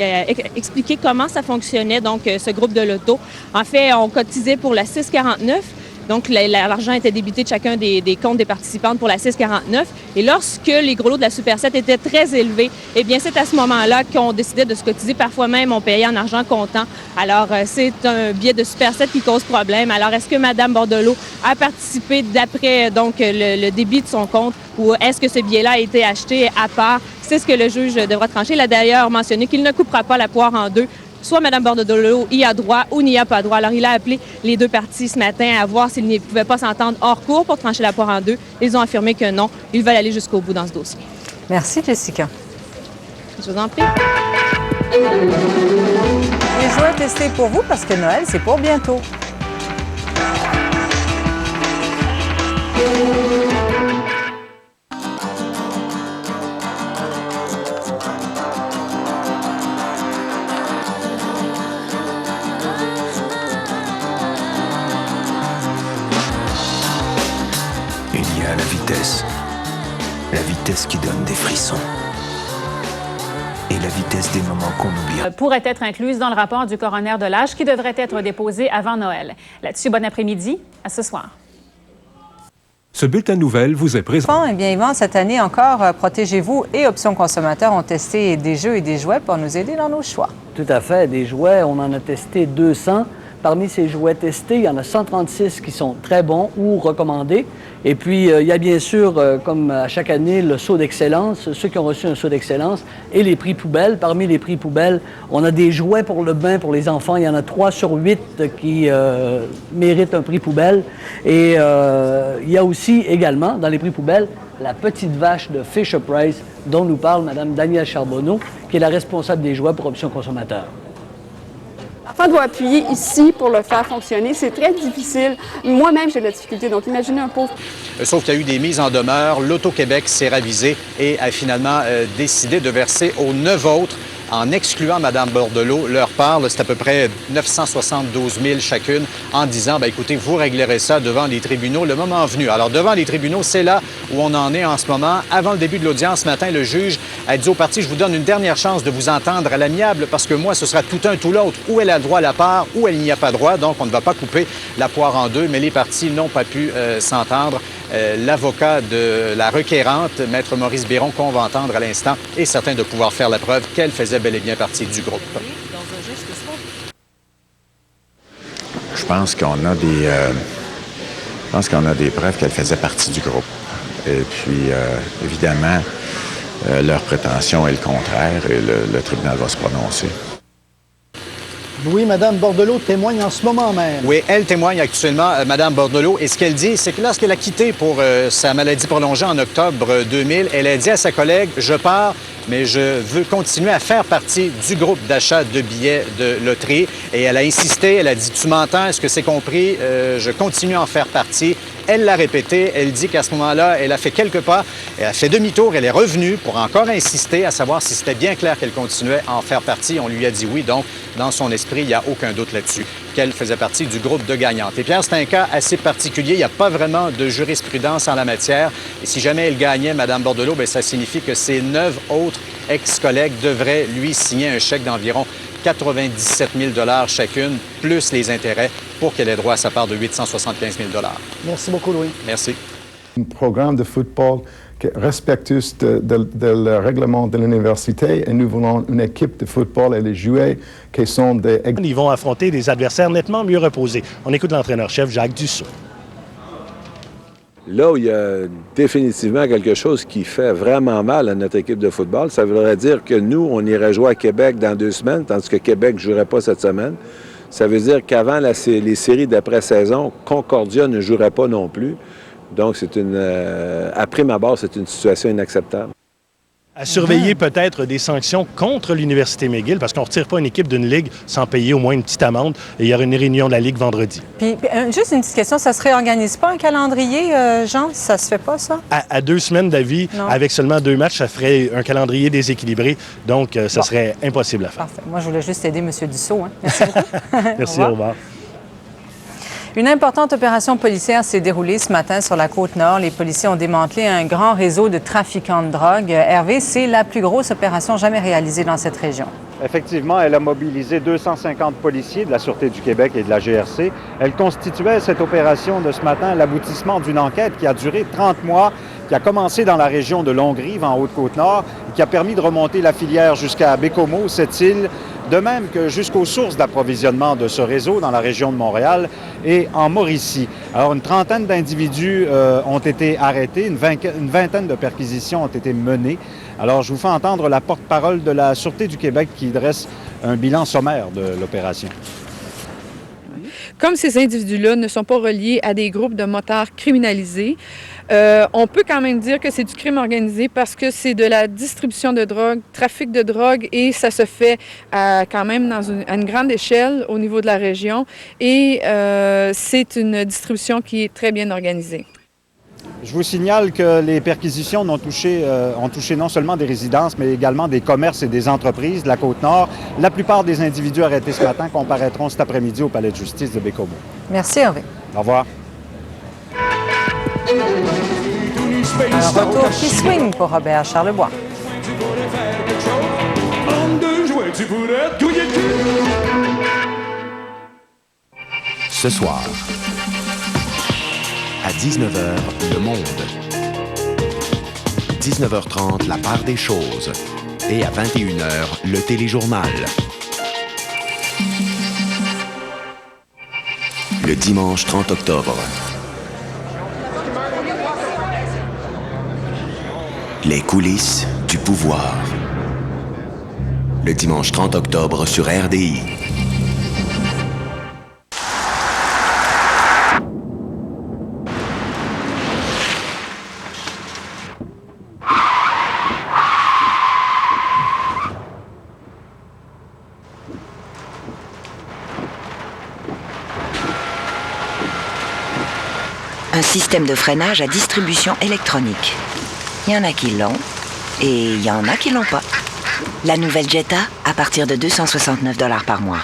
[SPEAKER 6] expliquer comment ça fonctionnait, donc, ce groupe de loto. En fait, on cotisait pour la 649. Donc, l'argent était débité de chacun des comptes des participantes pour la 649. Et lorsque les gros lots de la Super 7 étaient très élevés, eh bien, c'est à ce moment-là qu'on décidait de se cotiser. Parfois même, on payait en argent comptant. Alors, c'est un billet de Super 7 qui cause problème. Alors, est-ce que Mme Bordelot a participé d'après donc le débit de son compte ou est-ce que ce billet-là a été acheté à part? C'est ce que le juge devra trancher. Il a d'ailleurs mentionné qu'il ne coupera pas la poire en deux. Soit Mme Bordelot y a droit ou n'y a pas droit. Alors, il a appelé les deux parties ce matin à voir s'ils ne pouvaient pas s'entendre hors cours pour trancher la poire en deux. Ils ont affirmé que non. Ils veulent aller jusqu'au bout dans ce dossier.
[SPEAKER 22] Merci, Jessica.
[SPEAKER 6] Je vous en prie.
[SPEAKER 22] Les jouets testés pour vous parce que Noël, c'est pour bientôt.
[SPEAKER 8] La vitesse qui donne des frissons. Et la vitesse des moments qu'on oublie.
[SPEAKER 24] Pourrait être incluse dans le rapport du coroner de l'âge qui devrait être déposé avant Noël. Là-dessus, bon après-midi. À ce soir.
[SPEAKER 25] Ce bulletin de nouvelles vous est présenté.
[SPEAKER 22] Eh bien, Yvan, cette année encore, Protégez-vous et Options consommateurs ont testé des jeux et des jouets pour nous aider dans nos choix.
[SPEAKER 26] Tout à fait. Des jouets, on en a testé 200. Parmi ces jouets testés, il y en a 136 qui sont très bons ou recommandés. Et puis, il y a bien sûr, comme à chaque année, le saut d'excellence, ceux qui ont reçu un saut d'excellence, et les prix poubelles. Parmi les prix poubelles, on a des jouets pour le bain pour les enfants. Il y en a 3 sur 8 qui méritent un prix poubelle. Et il y a aussi également, dans les prix poubelles, la petite vache de Fisher-Price, dont nous parle Mme Danielle Charbonneau, qui est la responsable des jouets pour Options consommateurs.
[SPEAKER 27] L'enfant doit appuyer ici pour le faire fonctionner. C'est très difficile. Moi-même, j'ai de la difficulté. Donc, imaginez un pauvre.
[SPEAKER 28] Sauf qu'il y a eu des mises en demeure. L'Auto-Québec s'est ravisé et a finalement décidé de verser aux 9 autres, en excluant Mme Bordelot, leur part, c'est à peu près 972 000 chacune, en disant, bien, écoutez, vous réglerez ça devant les tribunaux le moment venu. Alors, devant les tribunaux, c'est là où on en est en ce moment. Avant le début de l'audience ce matin, le juge a dit aux parties, je vous donne une dernière chance de vous entendre à l'amiable parce que moi, ce sera tout un, tout l'autre. Ou elle a le droit à la part, ou elle n'y a pas droit. Donc, on ne va pas couper la poire en deux, mais les parties n'ont pas pu s'entendre. L'avocat de la requérante, Maître Maurice Biron, qu'on va entendre à l'instant, est certain de pouvoir faire la preuve qu'elle faisait bel et bien partie du groupe.
[SPEAKER 29] Je pense qu'on a des preuves qu'elle faisait partie du groupe. Et puis, évidemment, leur prétention est le contraire et le tribunal va se prononcer.
[SPEAKER 30] Oui, Mme Bordelot témoigne en ce moment même.
[SPEAKER 28] Oui, elle témoigne actuellement, Mme Bordelot. Et ce qu'elle dit, c'est que lorsqu'elle a quitté pour sa maladie prolongée en octobre 2000, elle a dit à sa collègue, je pars, mais je veux continuer à faire partie du groupe d'achat de billets de loterie. Et elle a insisté, elle a dit, tu m'entends, est-ce que c'est compris? Je continue à en faire partie. Elle l'a répété. Elle dit qu'à ce moment-là, elle a fait quelques pas, elle a fait demi-tour, elle est revenue pour encore insister à savoir si c'était bien clair qu'elle continuait à en faire partie. On lui a dit oui, donc dans son esprit, il n'y a aucun doute là-dessus qu'elle faisait partie du groupe de gagnantes. Et Pierre, c'est un cas assez particulier. Il n'y a pas vraiment de jurisprudence en la matière. Et si jamais elle gagnait, Mme Bordelot, bien, ça signifie que ses 9 autres ex-collègues devraient lui signer un chèque d'environ 97 000 $ chacune, plus les intérêts, pour qu'elle ait droit à sa part de 875 000 $.
[SPEAKER 30] Merci beaucoup, Louis.
[SPEAKER 28] Merci.
[SPEAKER 1] Un programme de football respectueux le règlement de l'université et nous voulons une équipe de football et les joueurs qui sont des...
[SPEAKER 7] Ils vont affronter des adversaires nettement mieux reposés. On écoute l'entraîneur-chef Jacques Dussault.
[SPEAKER 9] Là où il y a définitivement quelque chose qui fait vraiment mal à notre équipe de football, ça voudrait dire que nous, on irait jouer à Québec dans 2 semaines, tandis que Québec ne jouerait pas cette semaine. Ça veut dire qu'avant les séries d'après-saison, Concordia ne jouerait pas non plus. Donc, à prime abord, c'est une situation inacceptable.
[SPEAKER 7] À surveiller peut-être des sanctions contre l'Université McGill, parce qu'on ne retire pas une équipe d'une ligue sans payer au moins une petite amende. Et il y aura une réunion de la Ligue vendredi.
[SPEAKER 10] Puis, juste une petite question, ça se réorganise pas un calendrier, Jean? Ça se fait pas, ça?
[SPEAKER 7] À 2 semaines d'avis, avec seulement 2 matchs, ça ferait un calendrier déséquilibré. Donc, ça serait impossible à faire.
[SPEAKER 10] Parfait. Moi, je voulais juste aider M. Dussault. Hein. Merci beaucoup.
[SPEAKER 7] Merci, au revoir.
[SPEAKER 10] Une importante opération policière s'est déroulée ce matin sur la Côte-Nord. Les policiers ont démantelé un grand réseau de trafiquants de drogue. Hervé, c'est la plus grosse opération jamais réalisée dans cette région.
[SPEAKER 12] Effectivement, elle a mobilisé 250 policiers de la Sûreté du Québec et de la GRC. Elle constituait, cette opération de ce matin, l'aboutissement d'une enquête qui a duré 30 mois, qui a commencé dans la région de Longrive, en Haute-Côte-Nord, et qui a permis de remonter la filière jusqu'à Bécomo, Sept-Îles, de même que jusqu'aux sources d'approvisionnement de ce réseau dans la région de Montréal et en Mauricie. Alors, une trentaine d'individus ont été arrêtés, une vingtaine de perquisitions ont été menées. Alors, je vous fais entendre la porte-parole de la Sûreté du Québec qui dresse un bilan sommaire de l'opération.
[SPEAKER 13] Comme ces individus-là ne sont pas reliés à des groupes de motards criminalisés, on peut quand même dire que c'est du crime organisé parce que c'est de la distribution de drogue, trafic de drogue, et ça se fait quand même à une grande échelle au niveau de la région. Et c'est une distribution qui est très bien organisée.
[SPEAKER 12] Je vous signale que les perquisitions ont touché non seulement des résidences, mais également des commerces et des entreprises de la Côte-Nord. La plupart des individus arrêtés ce matin comparaîtront cet après-midi au palais de justice de Bécomo.
[SPEAKER 10] Merci, Hervé.
[SPEAKER 12] Au revoir.
[SPEAKER 10] Un retour qui swing pour Robert Charlebois.
[SPEAKER 14] Ce soir, à 19h, Le Monde. 19h30, La part des choses. Et à 21h, le téléjournal. Le dimanche 30 octobre. Les coulisses du pouvoir. Le dimanche 30 octobre sur RDI.
[SPEAKER 15] Un système de freinage à distribution électronique. Il y en a qui l'ont et il y en a qui l'ont pas. La nouvelle Jetta à partir de 269 $ par mois.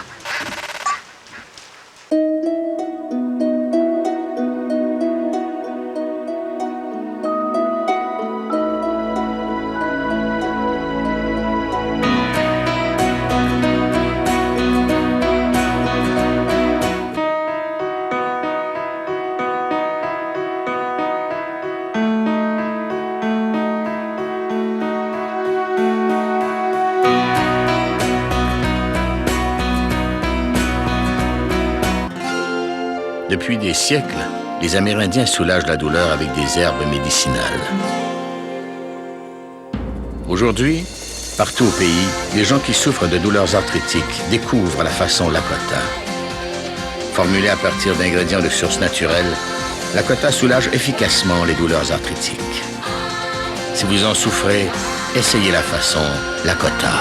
[SPEAKER 16] Depuis des siècles, les Amérindiens soulagent la douleur avec des herbes médicinales. Aujourd'hui, partout au pays, les gens qui souffrent de douleurs arthritiques découvrent la façon Lakota. Formulée à partir d'ingrédients de source naturelle, Lakota soulage efficacement les douleurs arthritiques. Si vous en souffrez, essayez la façon Lakota.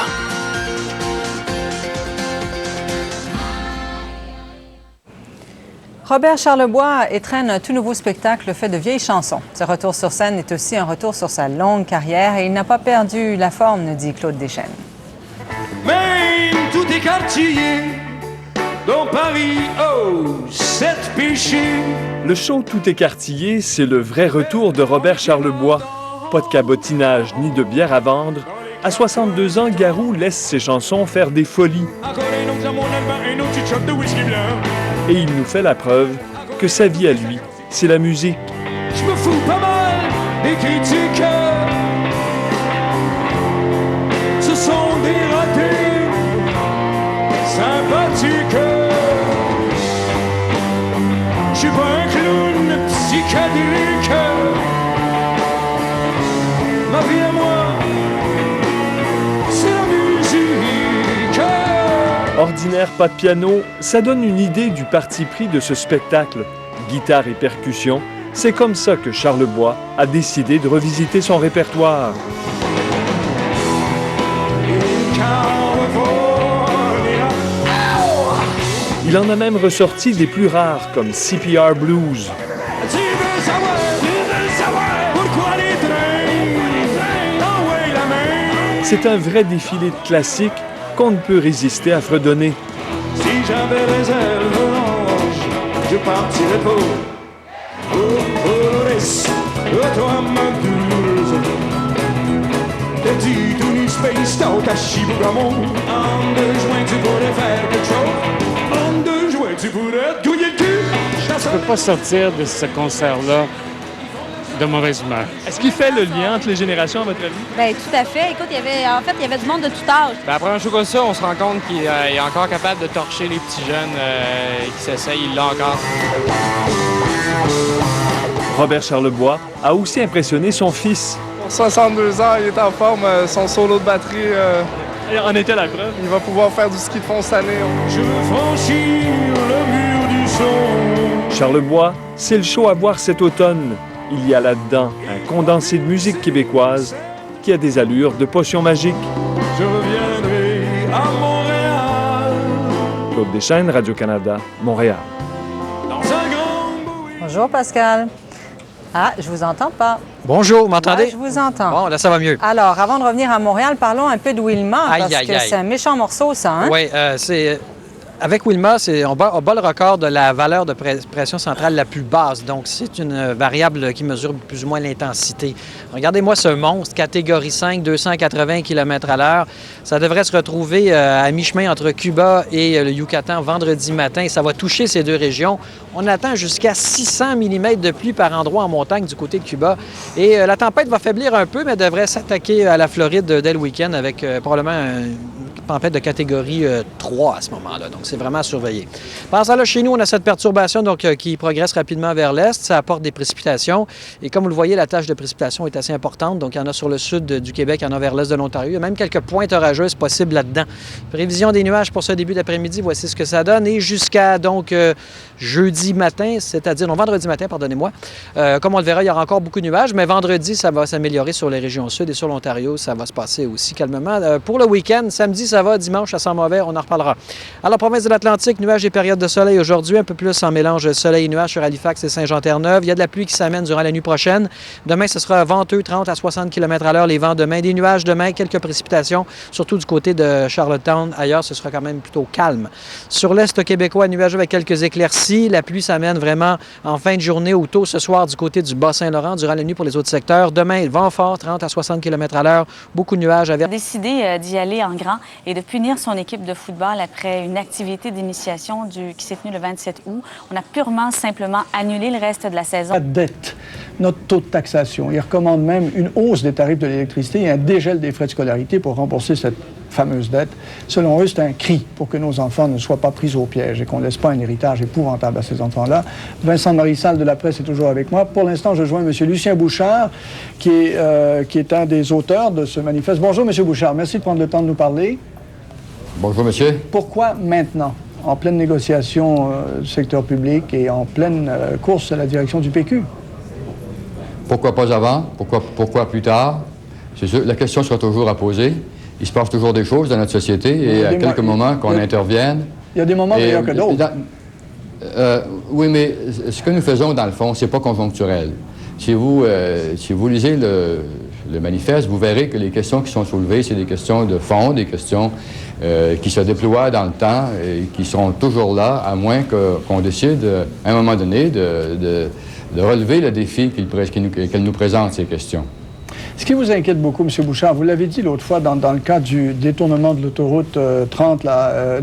[SPEAKER 10] Robert Charlebois étrenne un tout nouveau spectacle fait de vieilles chansons. Ce retour sur scène est aussi un retour sur sa longue carrière et il n'a pas perdu la forme, nous dit Claude Deschênes.
[SPEAKER 3] Même tout est quartier dans Paris, oh, sept péchés.
[SPEAKER 4] Le show Tout écartillé, c'est le vrai retour de Robert Charlebois. Pas de cabotinage ni de bière à vendre. À 62 ans, Garou laisse ses chansons faire des folies. Et il nous fait la preuve que sa vie à lui, c'est la musique.
[SPEAKER 3] Je me fous pas mal des critiques. Ce sont des ratés sympathiques. Je suis pas un clown psychédélique. Ma vie à moi, c'est la musique.
[SPEAKER 4] Ordinaire, pas de piano, ça donne une idée du parti pris de ce spectacle. Guitare et percussion, c'est comme ça que Charlebois a décidé de revisiter son répertoire. Il en a même ressorti des plus rares, comme CPR Blues. C'est un vrai défilé de classiques qu'on ne peut résister à fredonner.
[SPEAKER 3] Si j'avais les ailes oranges, je partirais pour toi ma douce. T'as dit tout nu space out à Chibougamau. En 2 juin tu pourrais faire quelque chose. En 2 juin tu pourrais te gouiller le cul.
[SPEAKER 5] Je peux pas sortir de ce concert-là de mauvaise humeur.
[SPEAKER 4] Est-ce qu'il fait le lien entre les générations, à votre avis?
[SPEAKER 11] Bien, tout à fait. Écoute, il y avait du monde de tout âge.
[SPEAKER 5] Bien, après un show comme ça, on se rend compte qu'il est encore capable de torcher les petits jeunes qui s'essayent. Il l'a encore.
[SPEAKER 4] Robert Charlebois a aussi impressionné son fils.
[SPEAKER 17] Pour 62 ans, il est en forme. Son solo de batterie,
[SPEAKER 4] en était la preuve.
[SPEAKER 17] Il va pouvoir faire du ski de fond cette année.
[SPEAKER 3] Je veux franchir le mur du son.
[SPEAKER 4] Charlebois, c'est le show à voir cet automne. Il y a là-dedans un condensé de musique québécoise qui a des allures de potion magique.
[SPEAKER 3] Je reviendrai à Montréal.
[SPEAKER 4] Claude Deschênes, Radio-Canada, Montréal.
[SPEAKER 10] Bonjour Pascal. Ah, je vous entends pas.
[SPEAKER 18] Bonjour, vous m'entendez?
[SPEAKER 10] Ouais, je vous entends.
[SPEAKER 18] Bon, là, ça va mieux.
[SPEAKER 10] Alors, avant de revenir à Montréal, parlons un peu de Wilma, parce que c'est un méchant morceau, ça, hein?
[SPEAKER 18] Oui, c'est... Avec Wilma, on bat le record de la valeur de pression centrale la plus basse. Donc, c'est une variable qui mesure plus ou moins l'intensité. Regardez-moi ce monstre, catégorie 5, 280 km/h. Ça devrait se retrouver à mi-chemin entre Cuba et le Yucatan vendredi matin. Ça va toucher ces deux régions. On attend jusqu'à 600 mm de pluie par endroit en montagne du côté de Cuba. Et la tempête va faiblir un peu, mais devrait s'attaquer à la Floride dès le week-end avec probablement une tempête de catégorie 3 à ce moment-là. Donc, c'est vraiment à surveiller. Pendant ça, là, chez nous, on a cette perturbation qui progresse rapidement vers l'est. Ça apporte des précipitations. Et comme vous le voyez, la tâche de précipitation est assez importante. Donc, il y en a sur le sud du Québec, il y en a vers l'est de l'Ontario. Il y a même quelques pointes orageuses possibles là-dedans. Prévision des nuages pour ce début d'après-midi, voici ce que ça donne. Et jusqu'à donc jeudi matin, c'est-à-dire, non, vendredi matin, pardonnez-moi. Comme on le verra, il y aura encore beaucoup de nuages, mais vendredi, ça va s'améliorer sur les régions sud et sur l'Ontario. Ça va se passer aussi calmement. Pour le week-end, samedi, ça va. Dimanche, ça sent mauvais. On en reparlera. Alors, province de l'Atlantique, nuages et périodes de soleil aujourd'hui. Un peu plus en mélange soleil et nuages sur Halifax et Saint-Jean-Terre-Neuve. Il y a de la pluie qui s'amène durant la nuit prochaine. Demain, ce sera venteux, 30 à 60 km/h les vents demain. Des nuages demain, quelques précipitations, surtout du côté de Charlottetown. Ailleurs, ce sera quand même plutôt calme. Sur l'est québécois, nuages avec quelques éclaircies. La pluie s'amène vraiment en fin de journée ou tôt ce soir du côté du Bas-Saint-Laurent durant la nuit pour les autres secteurs. Demain, vent fort, 30 à 60 km/h. Beaucoup de nuages.
[SPEAKER 11] Il a décidé d'y aller en grand et de punir son équipe de football après une activité d'initiation qui s'est tenue le 27 août. On a purement, simplement annulé le reste de la saison.
[SPEAKER 30] La dette, notre taux de taxation. Ils recommandent même une hausse des tarifs de l'électricité et un dégel des frais de scolarité pour rembourser cette fameuse dette. Selon eux, c'est un cri pour que nos enfants ne soient pas pris au piège et qu'on ne laisse pas un héritage épouvantable à ces enfants-là. Vincent Marissal de la presse est toujours avec moi. Pour l'instant, je joins M. Lucien Bouchard, qui est un des auteurs de ce manifeste. Bonjour, M. Bouchard. Merci de prendre le temps de nous parler.
[SPEAKER 19] Bonjour, monsieur.
[SPEAKER 30] Pourquoi maintenant, en pleine négociation du secteur public et en pleine course à la direction du PQ?
[SPEAKER 19] Pourquoi pas avant? Pourquoi plus tard? C'est sûr, la question sera toujours à poser. Il se passe toujours des choses dans notre société et à quelques moments qu'on intervienne.
[SPEAKER 30] Il y a des moments meilleurs que d'autres.
[SPEAKER 19] Oui, mais ce que nous faisons, dans le fond, c'est pas conjoncturel. Si vous lisez le manifeste, vous verrez que les questions qui sont soulevées, c'est des questions de fond, des questions qui se déploient dans le temps et qui seront toujours là, à moins qu'on décide, à un moment donné, de relever le défi qu'elle nous présente, ces questions.
[SPEAKER 30] Ce qui vous inquiète beaucoup, M. Bouchard, vous l'avez dit l'autre fois dans le cadre du détournement de l'autoroute 30,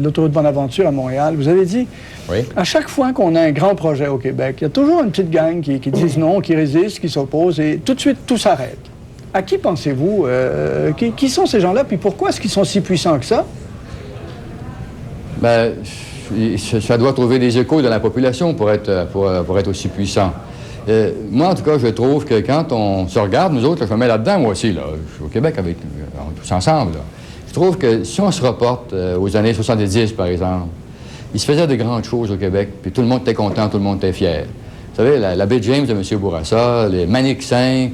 [SPEAKER 30] l'autoroute Bonaventure à Montréal, vous avez dit, oui, à chaque fois qu'on a un grand projet au Québec, il y a toujours une petite gang qui disent non, qui résiste, qui s'oppose, et tout de suite, tout s'arrête. À qui pensez-vous? Qui sont ces gens-là, puis pourquoi est-ce qu'ils sont si puissants que ça?
[SPEAKER 19] Bien, ça doit trouver des échos dans la population pour être aussi puissant. Moi, en tout cas, je trouve que quand on se regarde, nous autres, là, je me mets là-dedans, moi aussi, là, je suis au Québec avec tous ensemble, là. Je trouve que si on se reporte aux années 70, par exemple, il se faisait de grandes choses au Québec, puis tout le monde était content, tout le monde était fier. Vous savez, la baie James de M. Bourassa, les Manic 5,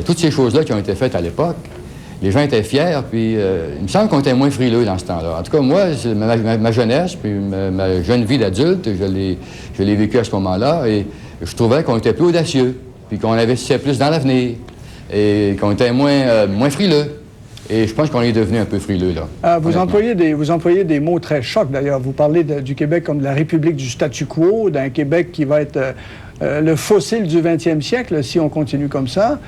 [SPEAKER 19] toutes ces choses-là qui ont été faites à l'époque, les gens étaient fiers, puis il me semble qu'on était moins frileux dans ce temps-là. En tout cas, moi, ma jeunesse, puis ma jeune vie d'adulte, je l'ai vécu à ce moment-là, et je trouvais qu'on était plus audacieux, puis qu'on investissait plus dans l'avenir, et qu'on était moins frileux. Et je pense qu'on est devenu un peu frileux, là.
[SPEAKER 30] Vous employez des mots très chocs, d'ailleurs. Vous parlez du Québec comme de la République du statu quo, d'un Québec qui va être le fossile du 20e siècle, si on continue comme ça.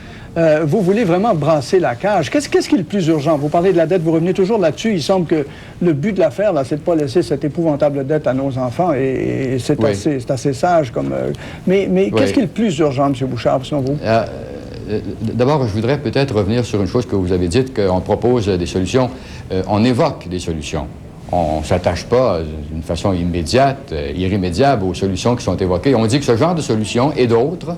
[SPEAKER 30] Vous voulez vraiment brasser la cage. Qu'est-ce qui est le plus urgent? Vous parlez de la dette, vous revenez toujours là-dessus. Il semble que le but de l'affaire, là, c'est de ne pas laisser cette épouvantable dette à nos enfants, et c'est oui, assez sage comme... Mais oui, qu'est-ce qui est le plus urgent, M. Bouchard, selon vous?
[SPEAKER 19] D'abord, je voudrais peut-être revenir sur une chose que vous avez dite, qu'on propose des solutions. On évoque des solutions. On ne s'attache pas d'une façon immédiate, irrémédiable aux solutions qui sont évoquées. On dit que ce genre de solutions et d'autres,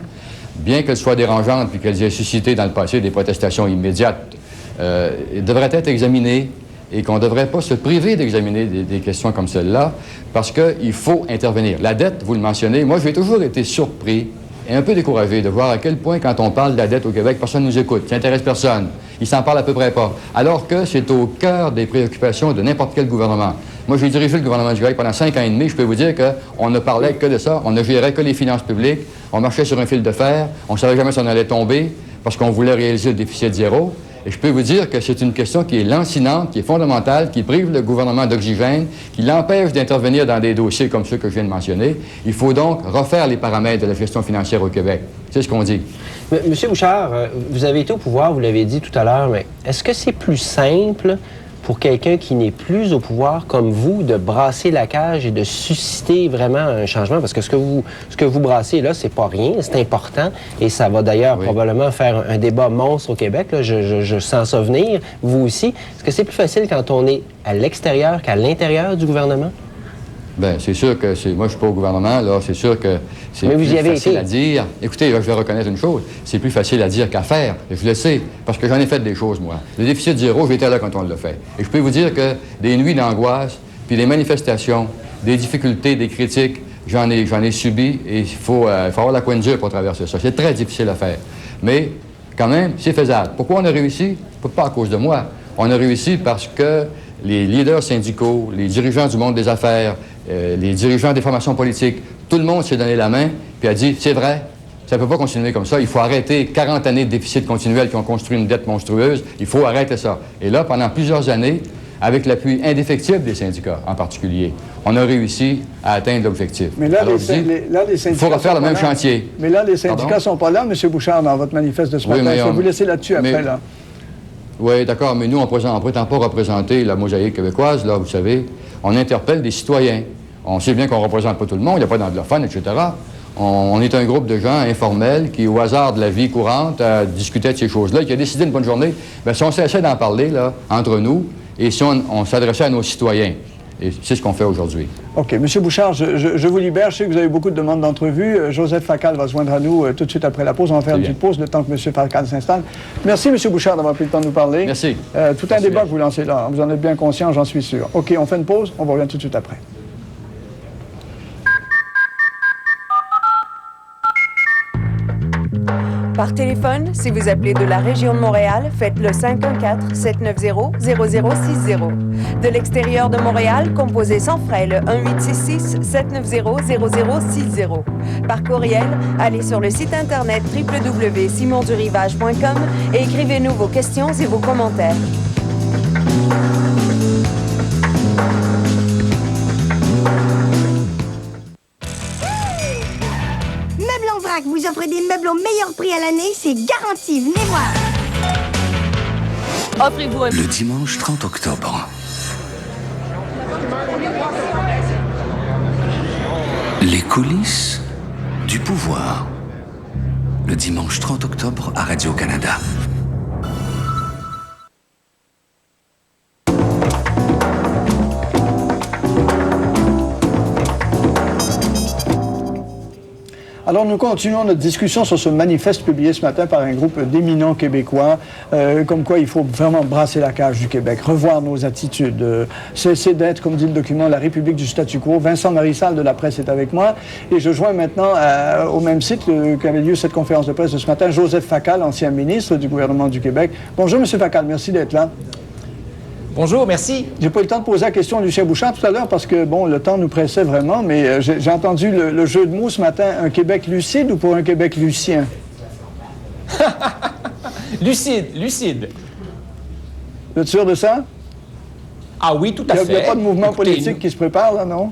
[SPEAKER 19] bien qu'elles soient dérangeantes puis qu'elles aient suscité dans le passé des protestations immédiates, devraient être examinées et qu'on ne devrait pas se priver d'examiner des questions comme celle-là parce qu'il faut intervenir. La dette, vous le mentionnez, moi j'ai toujours été surpris et un peu découragé de voir à quel point, quand on parle de la dette au Québec, personne ne nous écoute, ça n'intéresse personne. Il s'en parle à peu près pas. Alors que c'est au cœur des préoccupations de n'importe quel gouvernement. Moi, j'ai dirigé le gouvernement du Québec pendant 5 ans et demi. Je peux vous dire qu'on ne parlait que de ça. On ne gérait que les finances publiques. On marchait sur un fil de fer. On ne savait jamais si on allait tomber parce qu'on voulait réaliser le déficit zéro. Et je peux vous dire que c'est une question qui est lancinante, qui est fondamentale, qui prive le gouvernement d'oxygène, qui l'empêche d'intervenir dans des dossiers comme ceux que je viens de mentionner. Il faut donc refaire les paramètres de la gestion financière au Québec. C'est ce qu'on dit.
[SPEAKER 2] Monsieur Bouchard, vous avez été au pouvoir, vous l'avez dit tout à l'heure, mais est-ce que c'est plus simple pour quelqu'un qui n'est plus au pouvoir comme vous de brasser la cage et de susciter vraiment un changement? Parce que ce que vous brassez là, c'est pas rien, c'est important et ça va d'ailleurs probablement faire un débat monstre au Québec. Là. Je sens ça venir, vous aussi. Est-ce que c'est plus facile quand on est à l'extérieur qu'à l'intérieur du gouvernement? Bien, c'est sûr que moi, je suis pas au gouvernement, là. C'est sûr que c'est plus facile à dire. Écoutez, là, je vais reconnaître une chose. C'est plus facile à dire qu'à faire. Je le sais, parce que j'en ai fait des choses, moi. Le déficit zéro, j'étais là quand on l'a fait. Et je peux vous dire que des nuits d'angoisse, puis des manifestations, des difficultés, des critiques, j'en ai subi et il faut avoir la coin dure pour traverser ça. C'est très difficile à faire. Mais, quand même, c'est faisable. Pourquoi on a réussi? Pas à cause de moi. On a réussi parce que les leaders syndicaux, les dirigeants du monde des affaires, les dirigeants des formations politiques, tout le monde s'est donné la main puis a dit, c'est vrai, ça ne peut pas continuer comme ça, il faut arrêter 40 années de déficit continuel qui ont construit une dette monstrueuse, il faut arrêter ça. Et là, pendant plusieurs années, avec l'appui indéfectible des syndicats en particulier, on a réussi à atteindre l'objectif. Mais là, les syndicats il faut refaire le même chantier.
[SPEAKER 30] Mais là, les syndicats ne sont pas là, M. Bouchard, dans votre manifeste de ce matin. Je vais vous laisser là-dessus après, là.
[SPEAKER 19] Oui, d'accord, mais nous, on ne prétend pas représenter la mosaïque québécoise, là, vous savez. On interpelle des citoyens. On sait bien qu'on ne représente pas tout le monde, il n'y a pas d'anglophones, etc. On est un groupe de gens informels qui, au hasard de la vie courante, discutaient de ces choses-là, qui a décidé une bonne journée. Bien, si on s'essaie d'en parler, là, entre nous, et si on s'adressait à nos citoyens, et c'est ce qu'on fait aujourd'hui.
[SPEAKER 30] OK. M. Bouchard, je vous libère. Je sais que vous avez beaucoup de demandes d'entrevue. Joseph Facal va se joindre à nous tout de suite après la pause. On va faire une petite pause le temps que M. Facal s'installe. Merci, M. Bouchard, d'avoir pris le temps de nous parler.
[SPEAKER 19] Merci.
[SPEAKER 30] Tout un débat que vous lancez là. Vous en êtes bien conscient, j'en suis sûr. OK, on fait une pause. On revient tout de suite après.
[SPEAKER 6] Par téléphone, si vous appelez de la région de Montréal, faites le 514-790-0060. De l'extérieur de Montréal, composez sans frais le 1866-790-0060. Par courriel, allez sur le site internet www.simondurivage.com et écrivez-nous vos questions et vos commentaires.
[SPEAKER 8] Meubles en vrac vous offre des meubles au meilleur prix à l'année, c'est garanti. Venez voir.
[SPEAKER 6] Offrez-vous un...
[SPEAKER 14] Le dimanche 30 octobre. Les coulisses du pouvoir. Le dimanche 30 octobre à Radio-Canada.
[SPEAKER 30] Alors, nous continuons notre discussion sur ce manifeste publié ce matin par un groupe d'éminents Québécois, comme quoi il faut vraiment brasser la cage du Québec, revoir nos attitudes, cesser d'être, comme dit le document, la République du statu quo. Vincent Marissal de la presse est avec moi et je joins maintenant au même site qu'avait lieu cette conférence de presse de ce matin, Joseph Facal, ancien ministre du gouvernement du Québec. Bonjour, M. Facal, merci d'être là.
[SPEAKER 20] Bonjour, merci.
[SPEAKER 30] J'ai pas eu le temps de poser la question à Lucien Bouchard tout à l'heure parce que, bon, le temps nous pressait vraiment, mais j'ai entendu le jeu de mots ce matin, un Québec lucide ou pour un Québec lucien?
[SPEAKER 20] Lucide.
[SPEAKER 30] Vous êtes sûr de ça?
[SPEAKER 20] Ah oui, tout à fait.
[SPEAKER 30] Il n'y a pas de mouvement politique qui se prépare, là, non?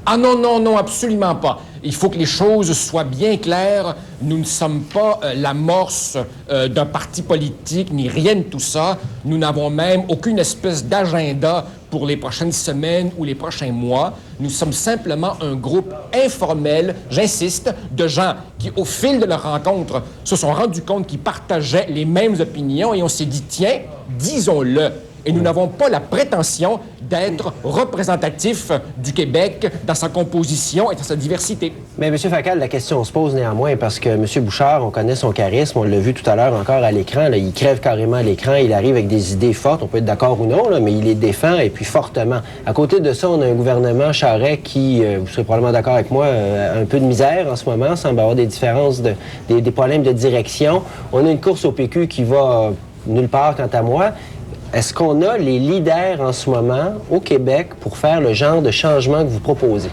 [SPEAKER 20] Ah non, absolument pas. Il faut que les choses soient bien claires. Nous ne sommes pas l'amorce d'un parti politique, ni rien de tout ça. Nous n'avons même aucune espèce d'agenda pour les prochaines semaines ou les prochains mois. Nous sommes simplement un groupe informel, j'insiste, de gens qui, au fil de leur rencontre, se sont rendus compte qu'ils partageaient les mêmes opinions et on s'est dit, tiens, disons-le. Et nous n'avons pas la prétention d'être représentatifs du Québec dans sa composition et dans sa diversité.
[SPEAKER 2] Mais M. Facal, la question se pose néanmoins parce que M. Bouchard, on connaît son charisme, on l'a vu tout à l'heure encore à l'écran, là, il crève carrément à l'écran, il arrive avec des idées fortes, on peut être d'accord ou non, là, mais il les défend et puis fortement. À côté de ça, on a un gouvernement Charest qui, vous serez probablement d'accord avec moi, a un peu de misère en ce moment, semble avoir des différences, des problèmes de direction. On a une course au PQ qui va nulle part quant à moi. Est-ce qu'on a les leaders en ce moment au Québec pour faire le genre de changement que vous proposez?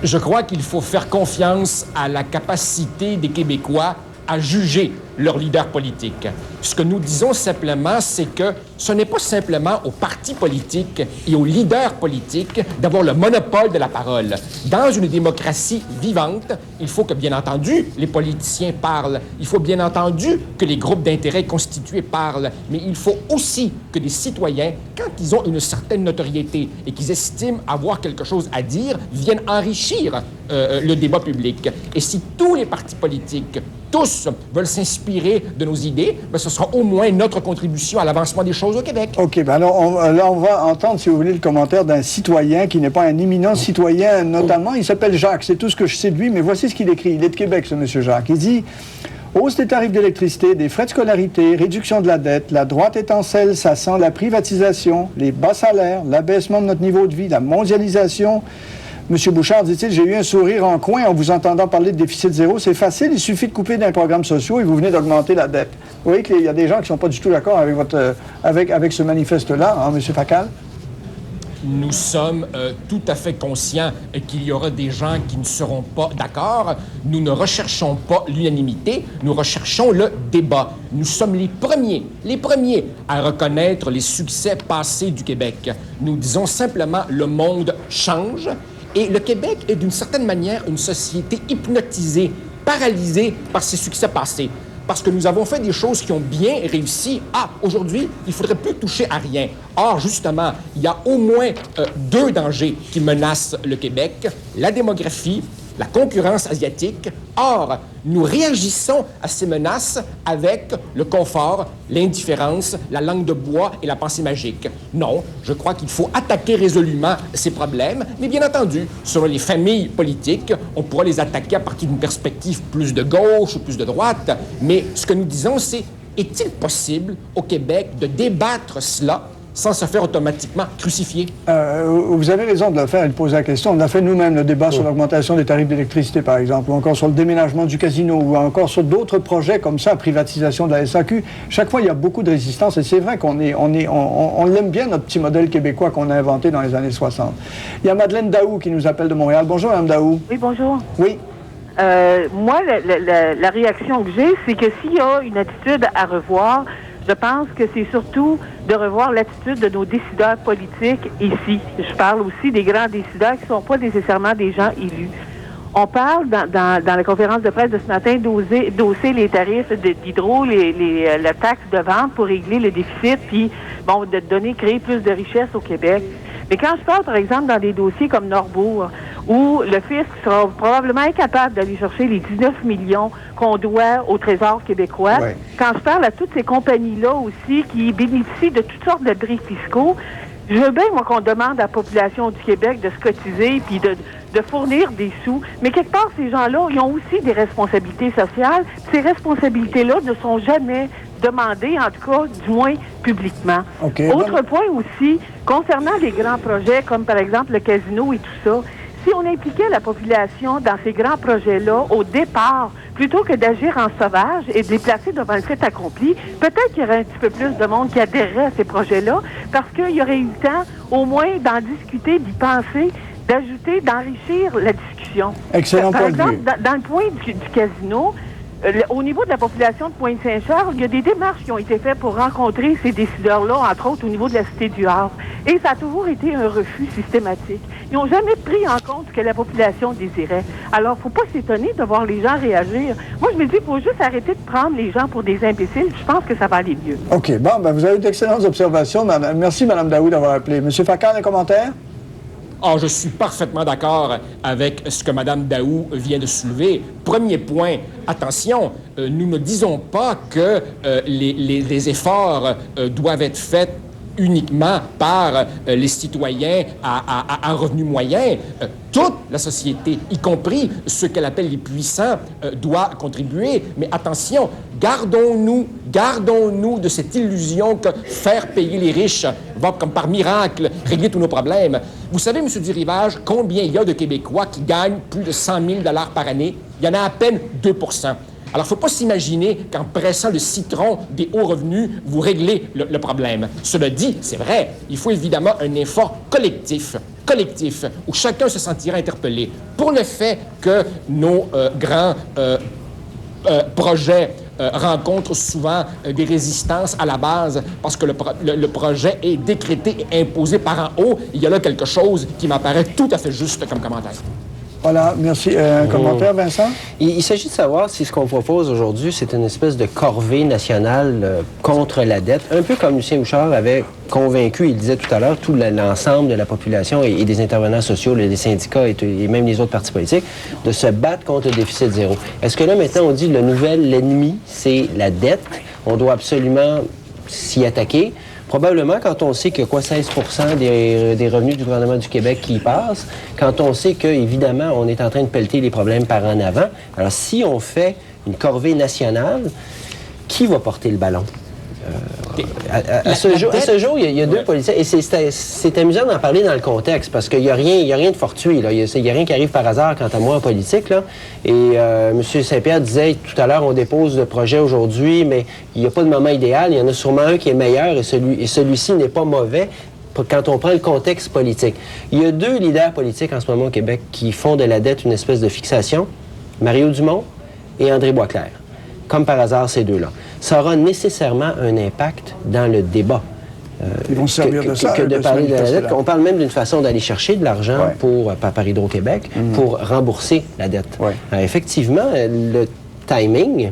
[SPEAKER 20] Je crois qu'il faut faire confiance à la capacité des Québécois à juger leur leader politique. Ce que nous disons simplement, c'est que ce n'est pas simplement aux partis politiques et aux leaders politiques d'avoir le monopole de la parole. Dans une démocratie vivante, il faut que, bien entendu, les politiciens parlent. Il faut, bien entendu, que les groupes d'intérêt constitués parlent. Mais il faut aussi que des citoyens, quand ils ont une certaine notoriété et qu'ils estiment avoir quelque chose à dire, viennent enrichir le débat public. Et si tous les partis politiques, tous veulent s'inspirer de nos idées, bien, ce sera au moins notre contribution à l'avancement des choses au Québec.
[SPEAKER 30] OK, bien alors là, on va entendre, si vous voulez, le commentaire d'un citoyen qui n'est pas un éminent citoyen, notamment. Il s'appelle Jacques, c'est tout ce que je sais de lui, mais voici ce qu'il écrit. Il est de Québec, ce monsieur Jacques. Il dit « Hausse des tarifs d'électricité, des frais de scolarité, réduction de la dette, la droite étincelle, ça sent la privatisation, les bas salaires, l'abaissement de notre niveau de vie, la mondialisation. » M. Bouchard, dit-il, j'ai eu un sourire en coin en vous entendant parler de déficit zéro. C'est facile, il suffit de couper d'un programme social et vous venez d'augmenter la dette. Vous voyez qu'il y a des gens qui ne sont pas du tout d'accord avec ce manifeste-là, hein, M. Facal?
[SPEAKER 20] Nous sommes tout à fait conscients qu'il y aura des gens qui ne seront pas d'accord. Nous ne recherchons pas l'unanimité, nous recherchons le débat. Nous sommes les premiers à reconnaître les succès passés du Québec. Nous disons simplement le monde change. Et le Québec est d'une certaine manière une société hypnotisée, paralysée par ses succès passés. Parce que nous avons fait des choses qui ont bien réussi. Ah, aujourd'hui, il ne faudrait plus toucher à rien. Or, justement, il y a au moins deux dangers qui menacent le Québec. La démographie, la concurrence asiatique. Or, nous réagissons à ces menaces avec le confort, l'indifférence, la langue de bois et la pensée magique. Non, je crois qu'il faut attaquer résolument ces problèmes, mais bien entendu, selon les familles politiques, on pourra les attaquer à partir d'une perspective plus de gauche ou plus de droite, mais ce que nous disons, c'est est-il possible au Québec de débattre cela sans se faire automatiquement crucifier.
[SPEAKER 30] Vous avez raison de le faire et de poser la question. On a fait nous-mêmes le débat sur l'augmentation des tarifs d'électricité, par exemple, ou encore sur le déménagement du casino, ou encore sur d'autres projets comme ça, privatisation de la SAQ. Chaque fois, il y a beaucoup de résistance et c'est vrai qu'on l'aime bien, notre petit modèle québécois qu'on a inventé dans les années 60. Il y a Madeleine Daou qui nous appelle de Montréal. Bonjour, Mme Daou.
[SPEAKER 1] Oui, bonjour.
[SPEAKER 30] Oui.
[SPEAKER 1] Moi, la réaction que j'ai, c'est que s'il y a une attitude à revoir, je pense que c'est surtout de revoir l'attitude de nos décideurs politiques ici. Je parle aussi des grands décideurs qui ne sont pas nécessairement des gens élus. On parle dans la conférence de presse de ce matin d'hausser les tarifs d'hydro, la taxe de vente pour régler le déficit, puis bon, de créer plus de richesses au Québec. Mais quand je parle, par exemple, dans des dossiers comme Norbourg, où le fisc sera probablement incapable d'aller chercher les 19 millions qu'on doit au Trésor québécois, quand je parle à toutes ces compagnies-là aussi qui bénéficient de toutes sortes de bris fiscaux, je veux bien, moi, qu'on demande à la population du Québec de se cotiser puis de fournir des sous. Mais quelque part, ces gens-là, ils ont aussi des responsabilités sociales. Ces responsabilités-là ne sont jamais demandées, en tout cas, du moins publiquement. Autre point aussi, concernant les grands projets, comme par exemple le casino et tout ça, si on impliquait la population dans ces grands projets-là au départ, plutôt que d'agir en sauvage et de les placer devant le fait accompli, peut-être qu'il y aurait un petit peu plus de monde qui adhérerait à ces projets-là, parce qu'il y aurait eu le temps, au moins, d'en discuter, d'y penser, d'ajouter, d'enrichir la discussion.
[SPEAKER 30] Excellent point de vue.
[SPEAKER 1] Par exemple, dans le point du casino, au niveau de la population de Pointe-Saint-Charles, il y a des démarches qui ont été faites pour rencontrer ces décideurs-là, entre autres au niveau de la Cité du Havre. Et ça a toujours été un refus systématique. Ils n'ont jamais pris en compte ce que la population désirait. Alors, il ne faut pas s'étonner de voir les gens réagir. Moi, je me dis qu'il faut juste arrêter de prendre les gens pour des imbéciles. Je pense que ça va aller mieux.
[SPEAKER 30] OK. Bon, ben, vous avez eu d'excellentes observations. Merci, Mme Daou, d'avoir appelé. M. Facal, un commentaire?
[SPEAKER 20] Oh, je suis parfaitement d'accord avec ce que Mme Daou vient de soulever. Premier point, attention, nous ne disons pas que les efforts doivent être faits uniquement par les citoyens à revenu moyen. Toute la société, y compris ceux qu'elle appelle les puissants, doit contribuer. Mais attention, gardons-nous de cette illusion que faire payer les riches va, comme par miracle, régler tous nos problèmes. Vous savez, M. Durivage, combien il y a de Québécois qui gagnent plus de 100 000 $ par année? Il y en a à peine 2 %. Alors, il ne faut pas s'imaginer qu'en pressant le citron des hauts revenus, vous réglez le problème. Cela dit, c'est vrai, il faut évidemment un effort collectif, où chacun se sentira interpellé. Pour le fait que nos grands projets rencontrent souvent des résistances à la base parce que le projet est décrété et imposé par en haut, il y a là quelque chose qui m'apparaît tout à fait juste comme commentaire.
[SPEAKER 30] Voilà, merci. Un commentaire, Vincent?
[SPEAKER 2] Il s'agit de savoir si ce qu'on propose aujourd'hui, c'est une espèce de corvée nationale contre la dette, un peu comme Lucien Bouchard avait convaincu, il disait tout à l'heure, tout l'ensemble de la population et des intervenants sociaux, les syndicats et même les autres partis politiques, de se battre contre le déficit zéro. Est-ce que là, maintenant, on dit l'ennemi, c'est la dette, on doit absolument s'y attaquer? Probablement quand on sait que 16 % des revenus du gouvernement du Québec qui y passent, quand on sait qu'évidemment, on est en train de pelleter les problèmes par en avant. Alors, si on fait une corvée nationale, qui va porter le ballon? À ce jour, il y a deux policiers. Et c'est amusant d'en parler dans le contexte, parce qu'il n'y a rien de fortuit. Là. Il n'y a rien qui arrive par hasard, quant à moi, en politique. Là. Et M. Saint-Pierre disait tout à l'heure, on dépose le projet aujourd'hui, mais il n'y a pas de moment idéal. Il y en a sûrement un qui est meilleur, et celui-ci n'est pas mauvais quand on prend le contexte politique. Il y a deux leaders politiques en ce moment au Québec qui font de la dette une espèce de fixation. Mario Dumont et André Boisclair. Comme par hasard, ces deux-là. Ça aura nécessairement un impact dans le débat.
[SPEAKER 30] Ils vont se servir de ça.
[SPEAKER 2] Que de parler de la dette. On parle même d'une façon d'aller chercher de l'argent par Hydro-Québec pour rembourser la dette. Alors, effectivement, le timing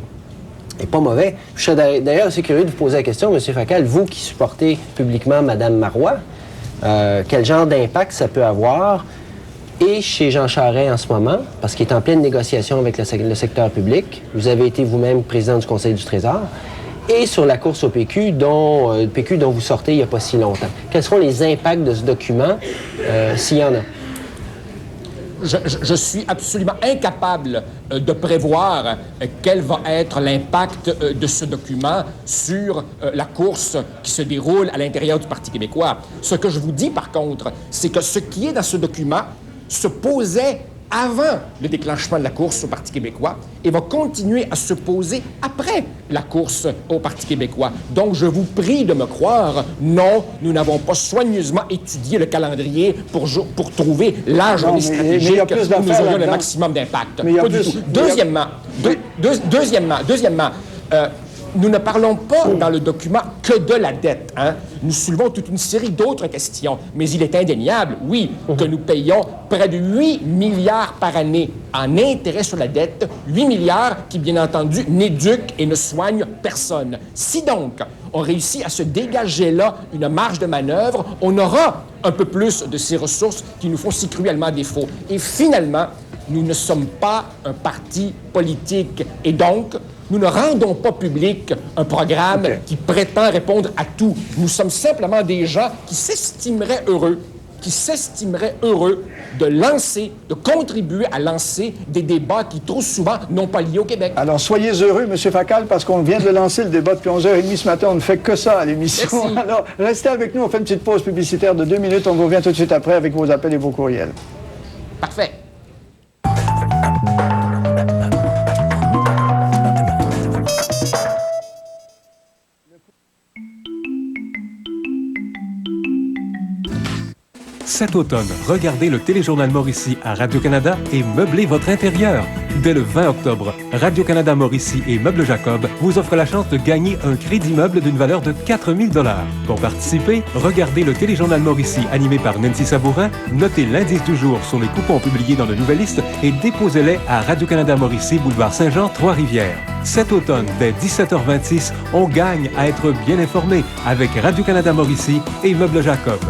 [SPEAKER 2] n'est pas mauvais. Je serais d'ailleurs assez curieux de vous poser la question, M. Facal, vous qui supportez publiquement Mme Marois, quel genre d'impact ça peut avoir et chez Jean Charest en ce moment, parce qu'il est en pleine négociation avec le secteur public. Vous avez été vous-même président du Conseil du Trésor. Et sur la course au PQ, dont vous sortez il n'y a pas si longtemps. Quels seront les impacts de ce document, s'il y en a?
[SPEAKER 20] je suis absolument incapable de prévoir quel va être l'impact de ce document sur la course qui se déroule à l'intérieur du Parti québécois. Ce que je vous dis, par contre, c'est que ce qui est dans ce document se posait avant le déclenchement de la course au Parti québécois et va continuer à se poser après la course au Parti québécois. Donc, je vous prie de me croire, non, nous n'avons pas soigneusement étudié le calendrier pour trouver la journée stratégique où nous aurions le maximum d'impact. Pas du tout. Deuxièmement, nous ne parlons pas dans le document que de la dette. Hein? Nous soulevons toute une série d'autres questions. Mais il est indéniable, oui, que nous payons près de 8 milliards par année en intérêt sur la dette. 8 milliards qui, bien entendu, n'éduquent et ne soignent personne. Si donc on réussit à se dégager là une marge de manœuvre, on aura un peu plus de ces ressources qui nous font si cruellement défaut. Et finalement, nous ne sommes pas un parti politique. Et donc, nous ne rendons pas public un programme qui prétend répondre à tout. Nous sommes simplement des gens qui s'estimeraient heureux de contribuer à lancer des débats qui, trop souvent, n'ont pas lieu au Québec.
[SPEAKER 30] Alors, soyez heureux, M. Facal, parce qu'on vient de lancer le débat depuis 11h30 ce matin. On ne fait que ça à l'émission.
[SPEAKER 20] Merci.
[SPEAKER 30] Alors, restez avec nous. On fait une petite pause publicitaire de 2 minutes. On vous revient tout de suite après avec vos appels et vos courriels.
[SPEAKER 20] Parfait.
[SPEAKER 9] Cet automne, regardez le téléjournal Mauricie à Radio-Canada et meublez votre intérieur. Dès le 20 octobre, Radio-Canada Mauricie et Meubles Jacob vous offrent la chance de gagner un crédit meuble d'une valeur de 4 000 $. Pour participer, regardez le téléjournal Mauricie animé par Nancy Sabourin, notez l'indice du jour sur les coupons publiés dans le Nouvelliste et déposez-les à Radio-Canada Mauricie, boulevard Saint-Jean, Trois-Rivières. Cet automne, dès 17h26, on gagne à être bien informé avec Radio-Canada Mauricie et Meubles Jacob.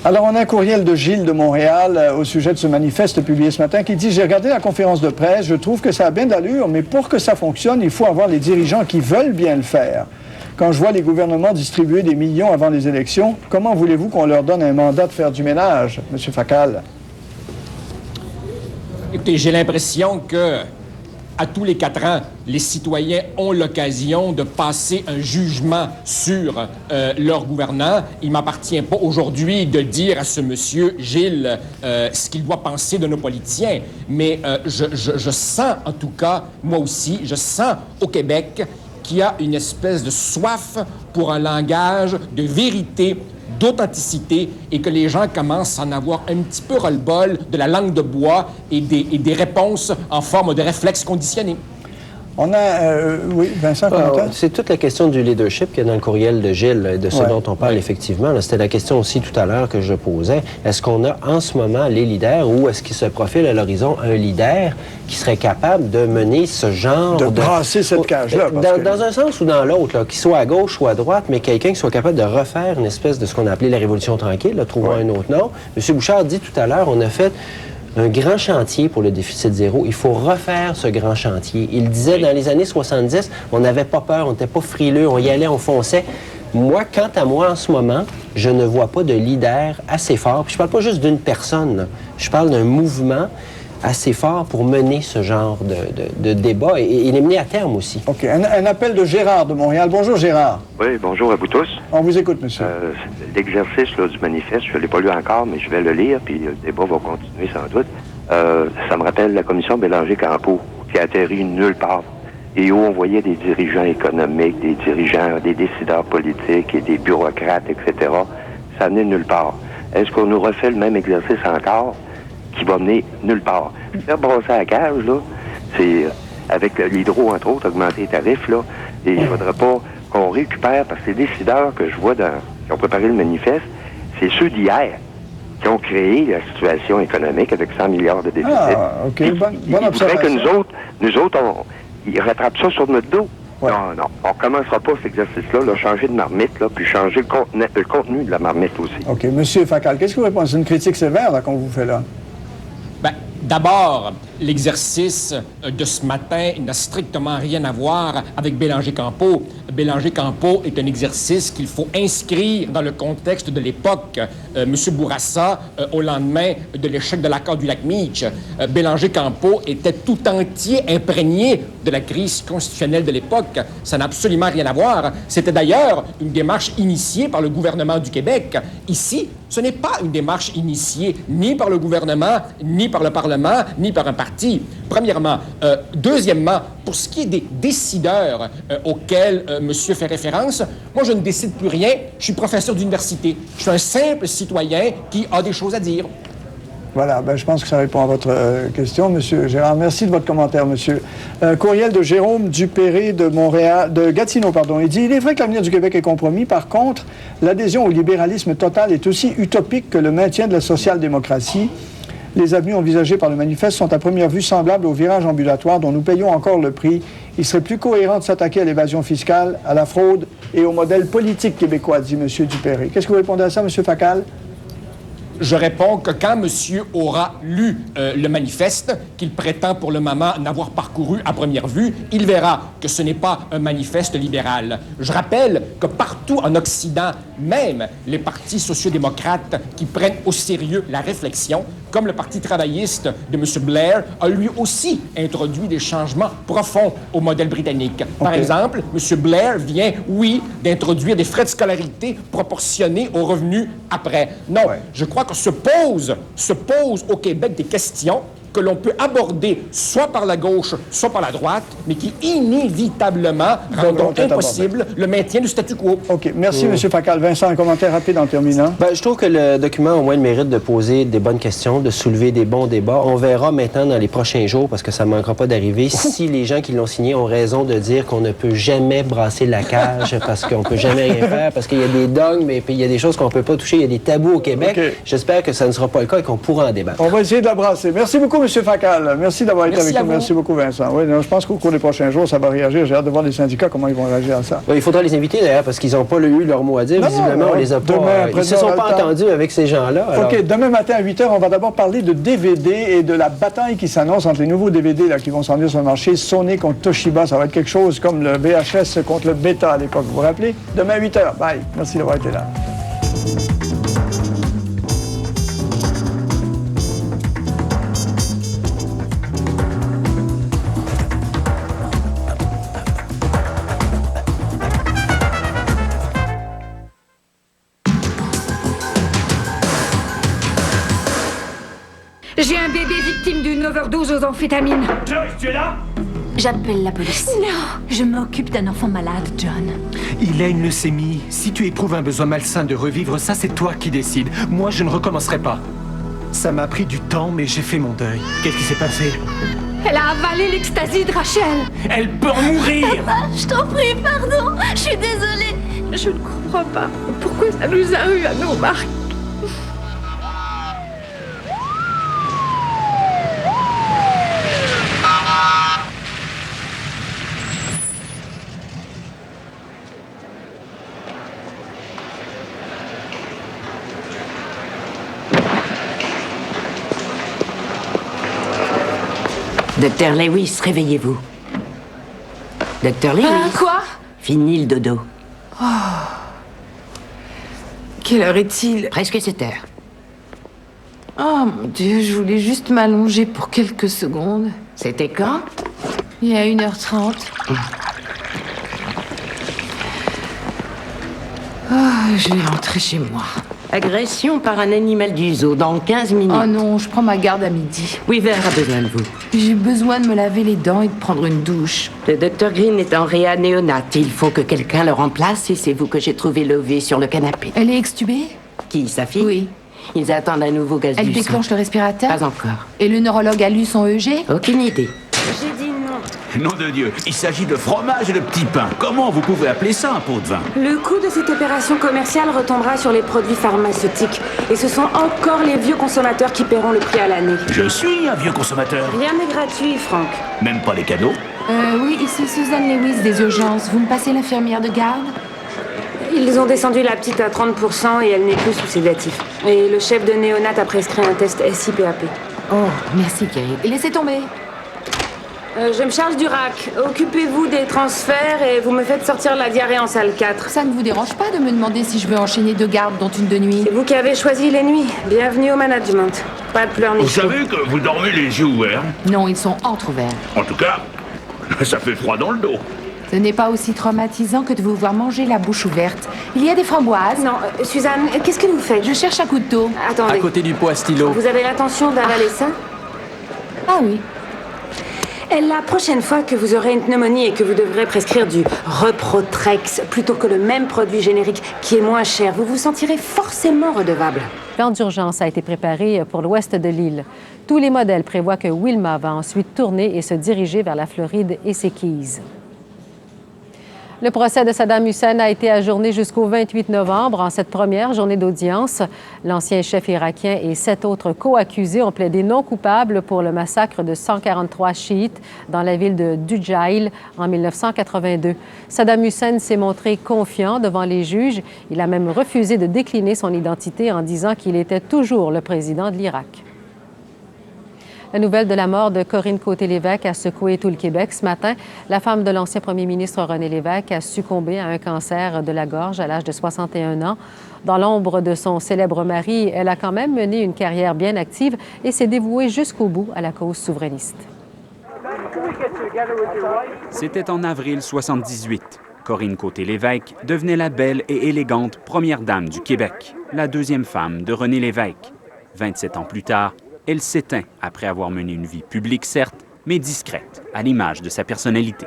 [SPEAKER 30] Alors, on a un courriel de Gilles de Montréal au sujet de ce manifeste publié ce matin qui dit « J'ai regardé la conférence de presse, je trouve que ça a bien d'allure, mais pour que ça fonctionne, il faut avoir les dirigeants qui veulent bien le faire. Quand je vois les gouvernements distribuer des millions avant les élections, comment voulez-vous qu'on leur donne un mandat de faire du ménage, M. Facal? »
[SPEAKER 20] Écoutez, j'ai l'impression que à tous les 4 ans, les citoyens ont l'occasion de passer un jugement sur leur gouvernant. Il ne m'appartient pas aujourd'hui de dire à ce monsieur Gilles ce qu'il doit penser de nos politiciens, mais je sens en tout cas, moi aussi, je sens au Québec qu'il y a une espèce de soif pour un langage de vérité, d'authenticité, et que les gens commencent à en avoir un petit peu ras-le-bol de la langue de bois et des réponses en forme de réflexes conditionnés.
[SPEAKER 30] On a... oui, Vincent, commentaire?
[SPEAKER 2] C'est toute la question du leadership qu'il y a dans le courriel de Gilles, de ce dont on parle effectivement. C'était la question aussi tout à l'heure que je posais. Est-ce qu'on a en ce moment les leaders ou est-ce qu'il se profile à l'horizon un leader qui serait capable de mener ce genre
[SPEAKER 30] de brasser cette cage-là.
[SPEAKER 2] Dans un sens ou dans l'autre, qu'il soit à gauche ou à droite, mais quelqu'un qui soit capable de refaire une espèce de ce qu'on a appelé la Révolution tranquille, là, trouvons un autre nom. M. Bouchard dit tout à l'heure, on a fait un grand chantier pour le déficit zéro. Il faut refaire ce grand chantier. Il disait, dans les années 70, on n'avait pas peur, on n'était pas frileux, on y allait, on fonçait. Moi, quant à moi, en ce moment, je ne vois pas de leader assez fort. Puis je parle pas juste d'une personne, là. Je parle d'un mouvement assez fort pour mener ce genre de débat et les mener à terme aussi.
[SPEAKER 30] OK. Un appel de Gérard de Montréal. Bonjour, Gérard.
[SPEAKER 21] Oui, bonjour à vous tous.
[SPEAKER 30] On vous écoute, monsieur.
[SPEAKER 21] L'exercice du manifeste, je ne l'ai pas lu encore, mais je vais le lire, puis le débat va continuer sans doute. Ça me rappelle la commission Bélanger-Campo, qui a atterri nulle part, et où on voyait des dirigeants économiques, des dirigeants, des décideurs politiques et des bureaucrates, etc. Ça venait nulle part. Est-ce qu'on nous refait le même exercice encore qui va mener nulle part? Faire brasser la cage, là, c'est, avec l'hydro, entre autres, augmenter les tarifs, là, et il ne faudrait pas qu'on récupère, parce que les décideurs que je vois qui ont préparé le manifeste, c'est ceux d'hier qui ont créé la situation économique avec 100 milliards de déficit.
[SPEAKER 30] Ah, OK. Bonne observation.
[SPEAKER 21] Ils voudraient que nous autres, ils rattrapent ça sur notre dos. Ouais. Non, on ne commencera pas cet exercice-là, changer de marmite, là, puis changer le contenu de la marmite aussi.
[SPEAKER 30] OK. Monsieur Facal, qu'est-ce que vous répondez? C'est une critique sévère là, qu'on vous fait là?
[SPEAKER 20] Bien, d'abord, l'exercice de ce matin n'a strictement rien à voir avec Bélanger-Campeau. Bélanger-Campeau est un exercice qu'il faut inscrire dans le contexte de l'époque. M. Bourassa, au lendemain de l'échec de l'accord du lac Meech, Bélanger-Campeau était tout entier imprégné de la crise constitutionnelle de l'époque. Ça n'a absolument rien à voir. C'était d'ailleurs une démarche initiée par le gouvernement du Québec. Ici, ce n'est pas une démarche initiée ni par le gouvernement, ni par le Parlement, ni par un parti. Premièrement. Deuxièmement, pour ce qui est des décideurs auxquels monsieur fait référence, moi, je ne décide plus rien. Je suis professeur d'université. Je suis un simple citoyen qui a des choses à dire.
[SPEAKER 30] Voilà, je pense que ça répond à votre question, Monsieur Gérard. Merci de votre commentaire, monsieur. Courriel de Jérôme Dupéré de Montréal, de Gatineau, pardon. Il dit « Il est vrai que l'avenir du Québec est compromis. Par contre, l'adhésion au libéralisme total est aussi utopique que le maintien de la social-démocratie. Les avenues envisagées par le manifeste sont à première vue semblables au virage ambulatoire dont nous payons encore le prix. Il serait plus cohérent de s'attaquer à l'évasion fiscale, à la fraude et au modèle politique québécois, dit M. Dupéré. Qu'est-ce que vous répondez à ça, M. Facal?
[SPEAKER 20] Je réponds que quand monsieur aura lu le manifeste, qu'il prétend pour le moment n'avoir parcouru à première vue, il verra que ce n'est pas un manifeste libéral. Je rappelle que partout en Occident, même les partis sociodémocrates qui prennent au sérieux la réflexion, comme le Parti travailliste de M. Blair, a lui aussi introduit des changements profonds au modèle britannique. Par exemple, M. Blair vient, oui, d'introduire des frais de scolarité proportionnés aux revenus après. Non, je crois que se posent au Québec des questions que l'on peut aborder soit par la gauche, soit par la droite, mais qui inévitablement rendront impossible le maintien du statu quo.
[SPEAKER 30] OK. Merci, M. Facal. Vincent, un commentaire rapide en terminant.
[SPEAKER 2] Je trouve que le document a au moins le mérite de poser des bonnes questions, de soulever des bons débats. On verra maintenant dans les prochains jours, parce que ça ne manquera pas d'arriver, si les gens qui l'ont signé ont raison de dire qu'on ne peut jamais brasser la cage, parce qu'on ne peut jamais rien faire, parce qu'il y a des dogmes, et puis il y a des choses qu'on ne peut pas toucher, il y a des tabous au Québec. J'espère que ça ne sera pas le cas et qu'on pourra en débattre.
[SPEAKER 30] On va essayer de la brasser. Merci beaucoup, M. Facal. Merci d'avoir été avec nous. Merci beaucoup, Vincent. Oui, je pense qu'au cours des prochains jours, ça va réagir. J'ai hâte de voir les syndicats, comment ils vont réagir à ça.
[SPEAKER 2] Il faudra les inviter, d'ailleurs, parce qu'ils n'ont pas eu leur mot à dire. Visiblement, on les a pas... Ils ne se sont pas entendus avec ces gens-là. Alors...
[SPEAKER 30] OK. Demain matin à 8h, on va d'abord parler de DVD et de la bataille qui s'annonce entre les nouveaux DVD qui vont s'en venir sur le marché. Sony contre Toshiba. Ça va être quelque chose comme le VHS contre le Beta à l'époque. Vous vous rappelez? Demain à 8h. Bye. Merci d'avoir été là.
[SPEAKER 7] J'ai un bébé victime d'une overdose aux amphétamines.
[SPEAKER 3] Joyce, tu es là?
[SPEAKER 7] J'appelle la police. Non, je m'occupe d'un enfant malade, John.
[SPEAKER 13] Il a une leucémie. Si tu éprouves un besoin malsain de revivre ça, c'est toi qui décides. Moi, je ne recommencerai pas. Ça m'a pris du temps, mais j'ai fait mon deuil. Qu'est-ce qui s'est passé?
[SPEAKER 7] Elle a avalé l'ecstasy de Rachel.
[SPEAKER 13] Elle peut en mourir.
[SPEAKER 7] Papa, je t'en prie, pardon. Je suis désolée. Je ne comprends pas pourquoi ça nous a eu à nos marques.
[SPEAKER 22] Docteur Lewis, réveillez-vous. Docteur Lewis.
[SPEAKER 7] Quoi?
[SPEAKER 22] Fini le dodo.
[SPEAKER 7] Oh. Quelle heure est-il?
[SPEAKER 22] Presque 7 heures.
[SPEAKER 7] Oh mon Dieu, je voulais juste m'allonger pour quelques secondes.
[SPEAKER 22] C'était quand?
[SPEAKER 7] Il y a 1h30. Oh, je vais rentrer chez moi.
[SPEAKER 22] Agression par un animal du zoo dans 15 minutes.
[SPEAKER 7] Oh non, je prends ma garde à midi.
[SPEAKER 22] Weaver a besoin de vous.
[SPEAKER 7] J'ai besoin de me laver les dents et de prendre une douche.
[SPEAKER 22] Le docteur Green est en réa néonate. Il faut que quelqu'un le remplace et c'est vous que j'ai trouvé levée sur le canapé.
[SPEAKER 7] Elle est extubée?
[SPEAKER 22] Qui, sa fille?
[SPEAKER 7] Oui.
[SPEAKER 22] Ils attendent un nouveau gaz du sang.
[SPEAKER 7] Elle déclenche le respirateur?
[SPEAKER 22] Pas encore.
[SPEAKER 7] Et le neurologue a lu son EG?
[SPEAKER 22] Aucune idée. J'ai dit non.
[SPEAKER 23] Nom de Dieu, il s'agit de fromage et de petits pains. Comment vous pouvez appeler ça un pot de vin?
[SPEAKER 24] Le coût de cette opération commerciale retombera sur les produits pharmaceutiques. Et ce sont encore les vieux consommateurs qui paieront le prix à l'année.
[SPEAKER 23] Je suis un vieux consommateur.
[SPEAKER 24] Rien n'est gratuit, Franck.
[SPEAKER 23] Même pas les cadeaux?
[SPEAKER 7] Oui, ici Suzanne Lewis des urgences. Vous me passez l'infirmière de garde?
[SPEAKER 24] Ils ont descendu la petite à 30% et elle n'est plus sous sédatif. Et le chef de néonat a prescrit un test SIPAP. Oh, merci, Kate. Laissez tomber. Je me charge du rack. Occupez-vous des transferts et vous me faites sortir la diarrhée en salle 4. Ça ne vous dérange pas de me demander si je veux enchaîner 2 gardes, dont une de nuit?
[SPEAKER 22] C'est vous qui avez choisi les nuits. Bienvenue au management. Pas de pleurs ni
[SPEAKER 23] Vous
[SPEAKER 22] chou.
[SPEAKER 23] savez que vous dormez les yeux ouverts?
[SPEAKER 24] Non, ils sont entrouverts.
[SPEAKER 23] En tout cas, ça fait froid dans le dos.
[SPEAKER 24] Ce n'est pas aussi traumatisant que de vous voir manger la bouche ouverte. Il y a des framboises.
[SPEAKER 22] Non, Suzanne, qu'est-ce que vous faites?
[SPEAKER 24] Je cherche un couteau.
[SPEAKER 22] Attendez.
[SPEAKER 5] À côté du pot à stylo.
[SPEAKER 22] Vous avez l'intention d'avaler ça?
[SPEAKER 24] Ah oui.
[SPEAKER 22] Et la prochaine fois que vous aurez une pneumonie et que vous devrez prescrire du Reprotrex plutôt que le même produit générique qui est moins cher, vous vous sentirez forcément redevable.
[SPEAKER 10] Un plan d'urgence a été préparé pour l'ouest de l'île. Tous les modèles prévoient que Wilma va ensuite tourner et se diriger vers la Floride et ses Keys. Le procès de Saddam Hussein a été ajourné jusqu'au 28 novembre. En cette première journée d'audience, l'ancien chef irakien et 7 autres co-accusés ont plaidé non coupables pour le massacre de 143 chiites dans la ville de Dujail en 1982. Saddam Hussein s'est montré confiant devant les juges. Il a même refusé de décliner son identité en disant qu'il était toujours le président de l'Irak. La nouvelle de la mort de Corinne Côté-Lévesque a secoué tout le Québec ce matin. La femme de l'ancien premier ministre René Lévesque a succombé à un cancer de la gorge à l'âge de 61 ans. Dans l'ombre de son célèbre mari, elle a quand même mené une carrière bien active et s'est dévouée jusqu'au bout à la cause souverainiste.
[SPEAKER 12] C'était en avril 78. Corinne Côté-Lévesque devenait la belle et élégante première dame du Québec, la deuxième femme de René Lévesque. 27 ans plus tard, elle s'éteint après avoir mené une vie publique, certes, mais discrète, à l'image de sa personnalité.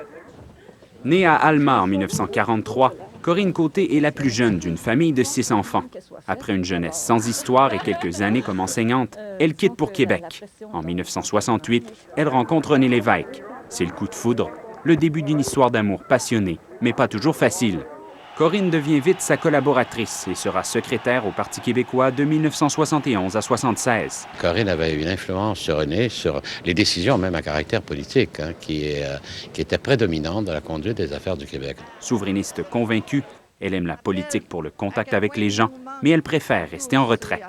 [SPEAKER 12] Née à Alma en 1943, Corinne Côté est la plus jeune d'une famille de 6 enfants. Après une jeunesse sans histoire et quelques années comme enseignante, elle quitte pour Québec. En 1968, elle rencontre René Lévesque. C'est le coup de foudre, le début d'une histoire d'amour passionnée, mais pas toujours facile. Corinne devient vite sa collaboratrice et sera secrétaire au Parti québécois de 1971 à 1976.
[SPEAKER 15] Corinne avait une influence sur René, sur les décisions même à caractère politique, qui était prédominante dans la conduite des affaires du Québec.
[SPEAKER 12] Souverainiste convaincue, elle aime la politique pour le contact avec les gens, mais elle préfère rester en retrait.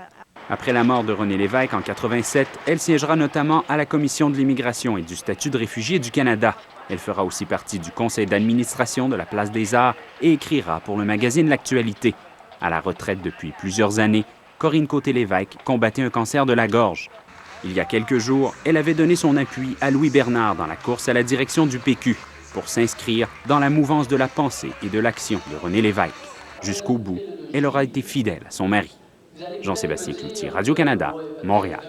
[SPEAKER 12] Après la mort de René Lévesque en 1987, elle siégera notamment à la Commission de l'immigration et du statut de réfugié du Canada. Elle fera aussi partie du conseil d'administration de la Place des Arts et écrira pour le magazine L'Actualité. À la retraite depuis plusieurs années, Corinne Côté-Lévesque combattait un cancer de la gorge. Il y a quelques jours, elle avait donné son appui à Louis Bernard dans la course à la direction du PQ pour s'inscrire dans la mouvance de la pensée et de l'action de René Lévesque. Jusqu'au bout, elle aura été fidèle à son mari. Jean-Sébastien Cloutier, Radio-Canada, Montréal.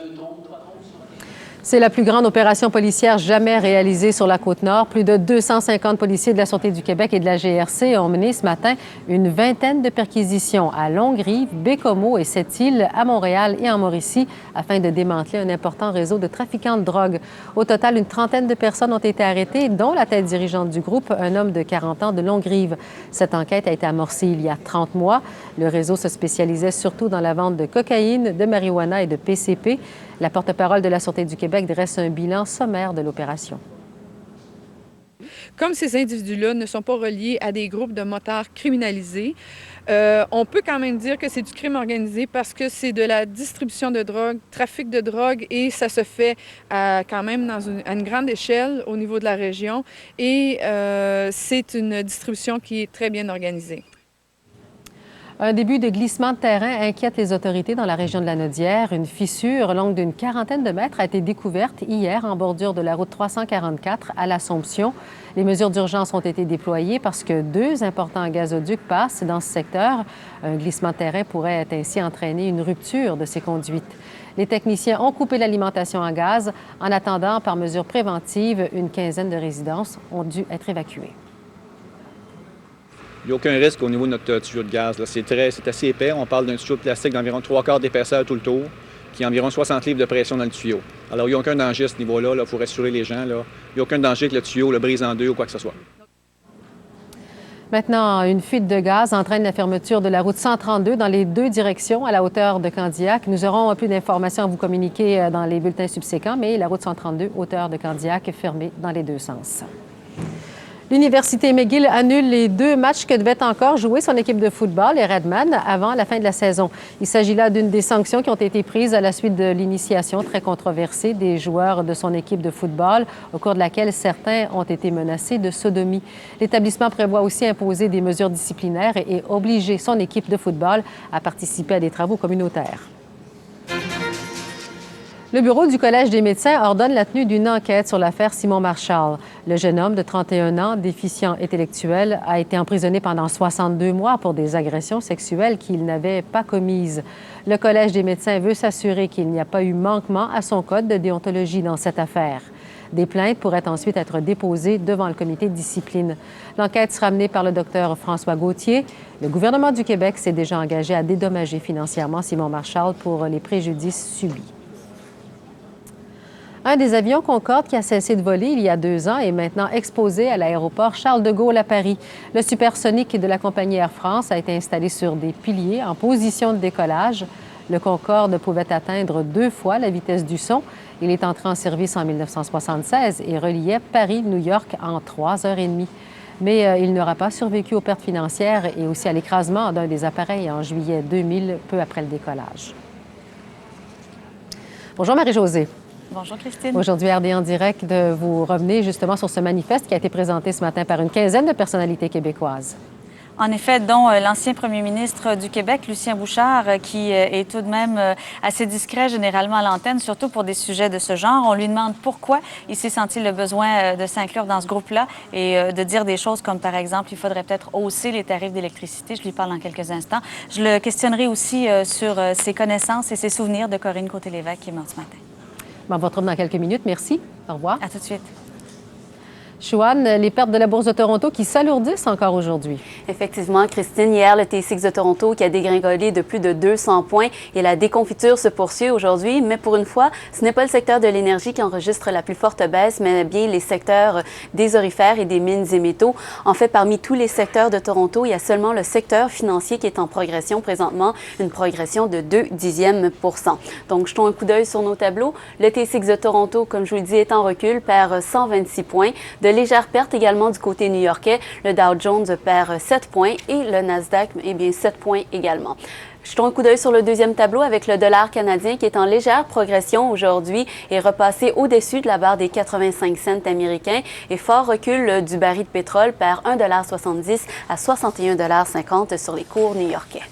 [SPEAKER 10] C'est la plus grande opération policière jamais réalisée sur la Côte-Nord. Plus de 250 policiers de la Sûreté du Québec et de la GRC ont mené ce matin une vingtaine de perquisitions à Longue-Rive, Baie-Comeau et Sept-Îles, à Montréal et en Mauricie, afin de démanteler un important réseau de trafiquants de drogue. Au total, une trentaine de personnes ont été arrêtées, dont la tête dirigeante du groupe, un homme de 40 ans de Longue-Rive. Cette enquête a été amorcée il y a 30 mois. Le réseau se spécialisait surtout dans la vente de cocaïne, de marijuana et de PCP. La porte-parole de la Sûreté du Québec dresse un bilan sommaire de l'opération.
[SPEAKER 16] Comme ces individus-là ne sont pas reliés à des groupes de motards criminalisés, on peut quand même dire que c'est du crime organisé parce que c'est de la distribution de drogue, trafic de drogue, et ça se fait quand même à une grande échelle au niveau de la région. Et c'est une distribution qui est très bien organisée.
[SPEAKER 10] Un début de glissement de terrain inquiète les autorités dans la région de la Nodière. Une fissure longue d'une quarantaine de mètres a été découverte hier en bordure de la route 344 à l'Assomption. Les mesures d'urgence ont été déployées parce que 2 importants gazoducs passent dans ce secteur. Un glissement de terrain pourrait ainsi entraîner une rupture de ces conduites. Les techniciens ont coupé l'alimentation en gaz. En attendant, par mesure préventive, une quinzaine de résidences ont dû être évacuées.
[SPEAKER 17] Il n'y a aucun risque au niveau de notre tuyau de gaz. C'est assez épais. On parle d'un tuyau de plastique d'environ 3/4 d'épaisseur tout le tour, qui a environ 60 livres de pression dans le tuyau. Alors, il n'y a aucun danger à ce niveau-là. Il faut rassurer les gens. Il n'y a aucun danger que le tuyau le brise en deux ou quoi que ce soit.
[SPEAKER 10] Maintenant, une fuite de gaz entraîne la fermeture de la route 132 dans les 2 directions à la hauteur de Candiac. Nous aurons plus d'informations à vous communiquer dans les bulletins subséquents, mais la route 132, hauteur de Candiac, fermée dans les 2 sens.
[SPEAKER 4] L'Université McGill annule les 2 matchs que devait encore jouer son équipe de football, les Redmen, avant la fin de la saison. Il s'agit là d'une des sanctions qui ont été prises à la suite de l'initiation très controversée des joueurs de son équipe de football, au cours de laquelle certains ont été menacés de sodomie. L'établissement prévoit aussi imposer des mesures disciplinaires et obliger son équipe de football à participer à des travaux communautaires. Le bureau du Collège des médecins ordonne la tenue d'une enquête sur l'affaire Simon Marshall. Le jeune homme de 31 ans, déficient intellectuel, a été emprisonné pendant 62 mois pour des agressions sexuelles qu'il n'avait pas commises. Le Collège des médecins veut s'assurer qu'il n'y a pas eu manquement à son code de déontologie dans cette affaire. Des plaintes pourraient ensuite être déposées devant le comité de discipline. L'enquête sera menée par le docteur François Gauthier. Le gouvernement du Québec s'est déjà engagé à dédommager financièrement Simon Marshall pour les préjudices subis. Un des avions Concorde qui a cessé de voler il y a 2 ans est maintenant exposé à l'aéroport Charles de Gaulle à Paris. Le supersonique de la compagnie Air France a été installé sur des piliers en position de décollage. Le Concorde pouvait atteindre 2 fois la vitesse du son. Il est entré en service en 1976 et reliait Paris-New York en 3 heures et demie. Mais il n'aura pas survécu aux pertes financières et aussi à l'écrasement d'un des appareils en juillet 2000, peu après le décollage. Bonjour Marie-Josée.
[SPEAKER 5] Bonjour Christine.
[SPEAKER 4] Aujourd'hui, RD en direct, vous revenez justement sur ce manifeste qui a été présenté ce matin par une quinzaine de personnalités québécoises.
[SPEAKER 5] En effet, dont l'ancien premier ministre du Québec, Lucien Bouchard, qui est tout de même assez discret généralement à l'antenne, surtout pour des sujets de ce genre. On lui demande pourquoi il s'est senti le besoin de s'inclure dans ce groupe-là et de dire des choses comme, par exemple, il faudrait peut-être hausser les tarifs d'électricité. Je lui parle dans quelques instants. Je le questionnerai aussi sur ses connaissances et ses souvenirs de Corinne Côté-Lévesque qui est morte ce matin.
[SPEAKER 4] On vous retrouve dans quelques minutes. Merci. Au revoir.
[SPEAKER 5] À tout de suite.
[SPEAKER 4] Chouane, les pertes de la Bourse de Toronto qui s'alourdissent encore aujourd'hui.
[SPEAKER 11] Effectivement, Christine, hier, le TSX de Toronto qui a dégringolé de plus de 200 points et la déconfiture se poursuit aujourd'hui. Mais pour une fois, ce n'est pas le secteur de l'énergie qui enregistre la plus forte baisse, mais bien les secteurs des orifères et des mines et métaux. En fait, parmi tous les secteurs de Toronto, il y a seulement le secteur financier qui est en progression présentement, une progression de 0,2%. Donc, jetons un coup d'œil sur nos tableaux. Le TSX de Toronto, comme je vous le dis, est en recul, perd 126 points. De légères pertes également du côté new-yorkais. Le Dow Jones perd 7 points et le Nasdaq, 7 points également. Jetons un coup d'œil sur le deuxième tableau avec le dollar canadien qui est en légère progression aujourd'hui et repassé au-dessus de la barre des 85 cents américains et fort recul du baril de pétrole perd 1,70 à 61,50 sur les cours new-yorkais.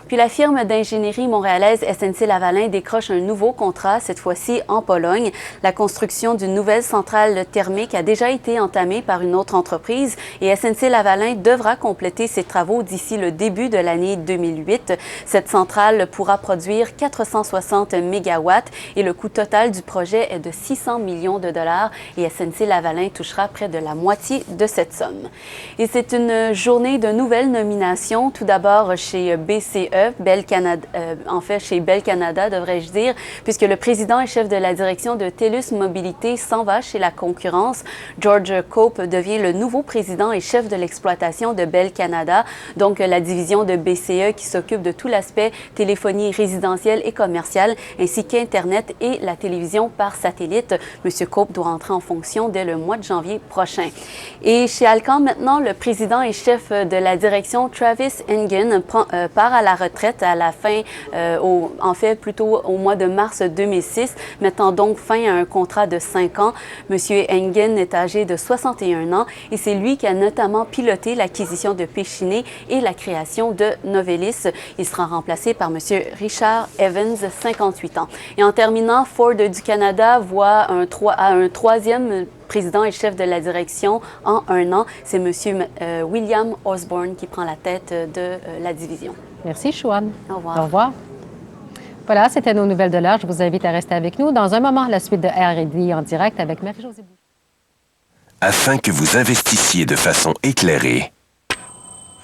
[SPEAKER 11] Puis la firme d'ingénierie montréalaise SNC-Lavalin décroche un nouveau contrat, cette fois-ci en Pologne. La construction d'une nouvelle centrale thermique a déjà été entamée par une autre entreprise et SNC-Lavalin devra compléter ses travaux d'ici le début de l'année 2008. Cette centrale pourra produire 460 mégawatts et le coût total du projet est de 600 millions de dollars et SNC-Lavalin touchera près de la moitié de cette somme. Et c'est une journée de nouvelles nominations, tout d'abord chez BCE, Bell Canada, chez Bell Canada, devrais-je dire, puisque le président et chef de la direction de TELUS Mobilité s'en va chez la concurrence. George Cope devient le nouveau président et chef de l'exploitation de Bell Canada, donc la division de BCE qui s'occupe de tout l'aspect téléphonie résidentielle et commerciale, ainsi qu'Internet et la télévision par satellite. M. Cope doit entrer en fonction dès le mois de janvier prochain. Et chez Alcan, maintenant, le président et chef de la direction, Travis Engen, part à la retraite à la fin, plutôt au mois de mars 2006, mettant donc fin à un contrat de 5 ans. M. Engen est âgé de 61 ans et c'est lui qui a notamment piloté l'acquisition de Péchiné et la création de Novelis. Il sera remplacé par M. Richard Evans, 58 ans. Et en terminant, Ford du Canada voit un troisième président et chef de la direction en 1 an. C'est M. William Osborne qui prend la tête de la division.
[SPEAKER 4] Merci, Chouane.
[SPEAKER 11] Au revoir.
[SPEAKER 4] Au revoir. Voilà, c'était nos nouvelles de l'heure. Je vous invite à rester avec nous. Dans un moment, la suite de R&D en direct avec Marie-Josée Boucher.
[SPEAKER 14] Afin que vous investissiez de façon éclairée,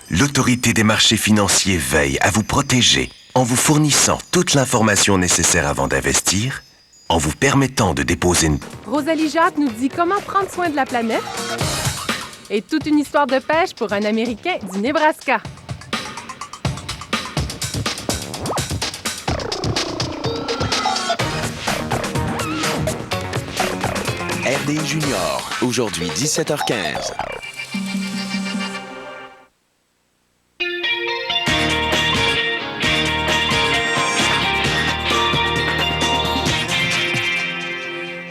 [SPEAKER 14] l'Autorité des marchés financiers veille à vous protéger en vous fournissant toute l'information nécessaire avant d'investir, en vous permettant de déposer une...
[SPEAKER 18] Rosalie Jacques nous dit comment prendre soin de la planète et toute une histoire de pêche pour un Américain du Nebraska.
[SPEAKER 14] Bardet Junior, aujourd'hui 17h15.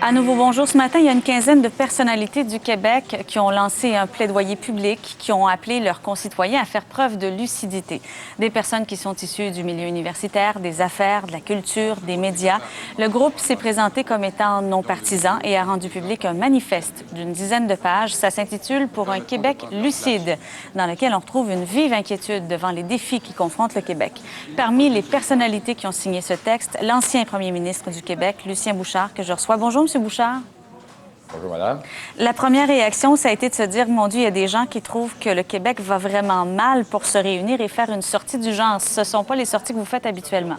[SPEAKER 5] À nouveau, bonjour. Ce matin, il y a une quinzaine de personnalités du Québec qui ont lancé un plaidoyer public, qui ont appelé leurs concitoyens à faire preuve de lucidité. Des personnes qui sont issues du milieu universitaire, des affaires, de la culture, des médias. Le groupe s'est présenté comme étant non partisan et a rendu public un manifeste d'une dizaine de pages. Ça s'intitule « Pour un Québec lucide », dans lequel on retrouve une vive inquiétude devant les défis qui confrontent le Québec. Parmi les personnalités qui ont signé ce texte, l'ancien premier ministre du Québec, Lucien Bouchard, que je reçois. Bonjour, M. Bouchard.
[SPEAKER 1] Bonjour, madame.
[SPEAKER 5] La première réaction, ça a été de se dire, mon Dieu, il y a des gens qui trouvent que le Québec va vraiment mal pour se réunir et faire une sortie du genre. Ce ne sont pas les sorties que vous faites habituellement.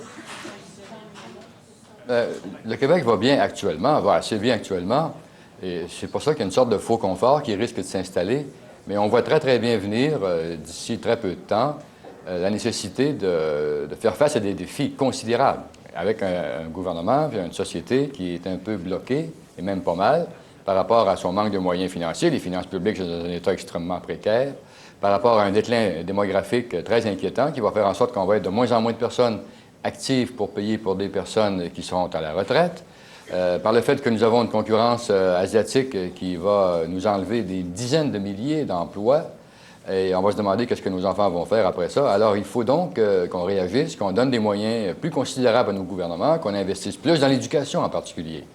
[SPEAKER 1] Le Québec va bien actuellement, va assez bien actuellement. Et c'est pour ça qu'il y a une sorte de faux confort qui risque de s'installer. Mais on voit très, très bien venir, d'ici très peu de temps, la nécessité de faire face à des défis considérables, avec un gouvernement et une société qui est un peu bloquée, et même pas mal, par rapport à son manque de moyens financiers. Les finances publiques sont dans un état extrêmement précaire, par rapport à un déclin démographique très inquiétant qui va faire en sorte qu'on va être de moins en moins de personnes actives pour payer pour des personnes qui sont à la retraite, par le fait que nous avons une concurrence asiatique qui va nous enlever des dizaines de milliers d'emplois. Et on va se demander qu'est-ce que nos enfants vont faire après ça. Alors, il faut donc qu'on réagisse, qu'on donne des moyens plus considérables à nos gouvernements, qu'on investisse plus dans l'éducation en particulier.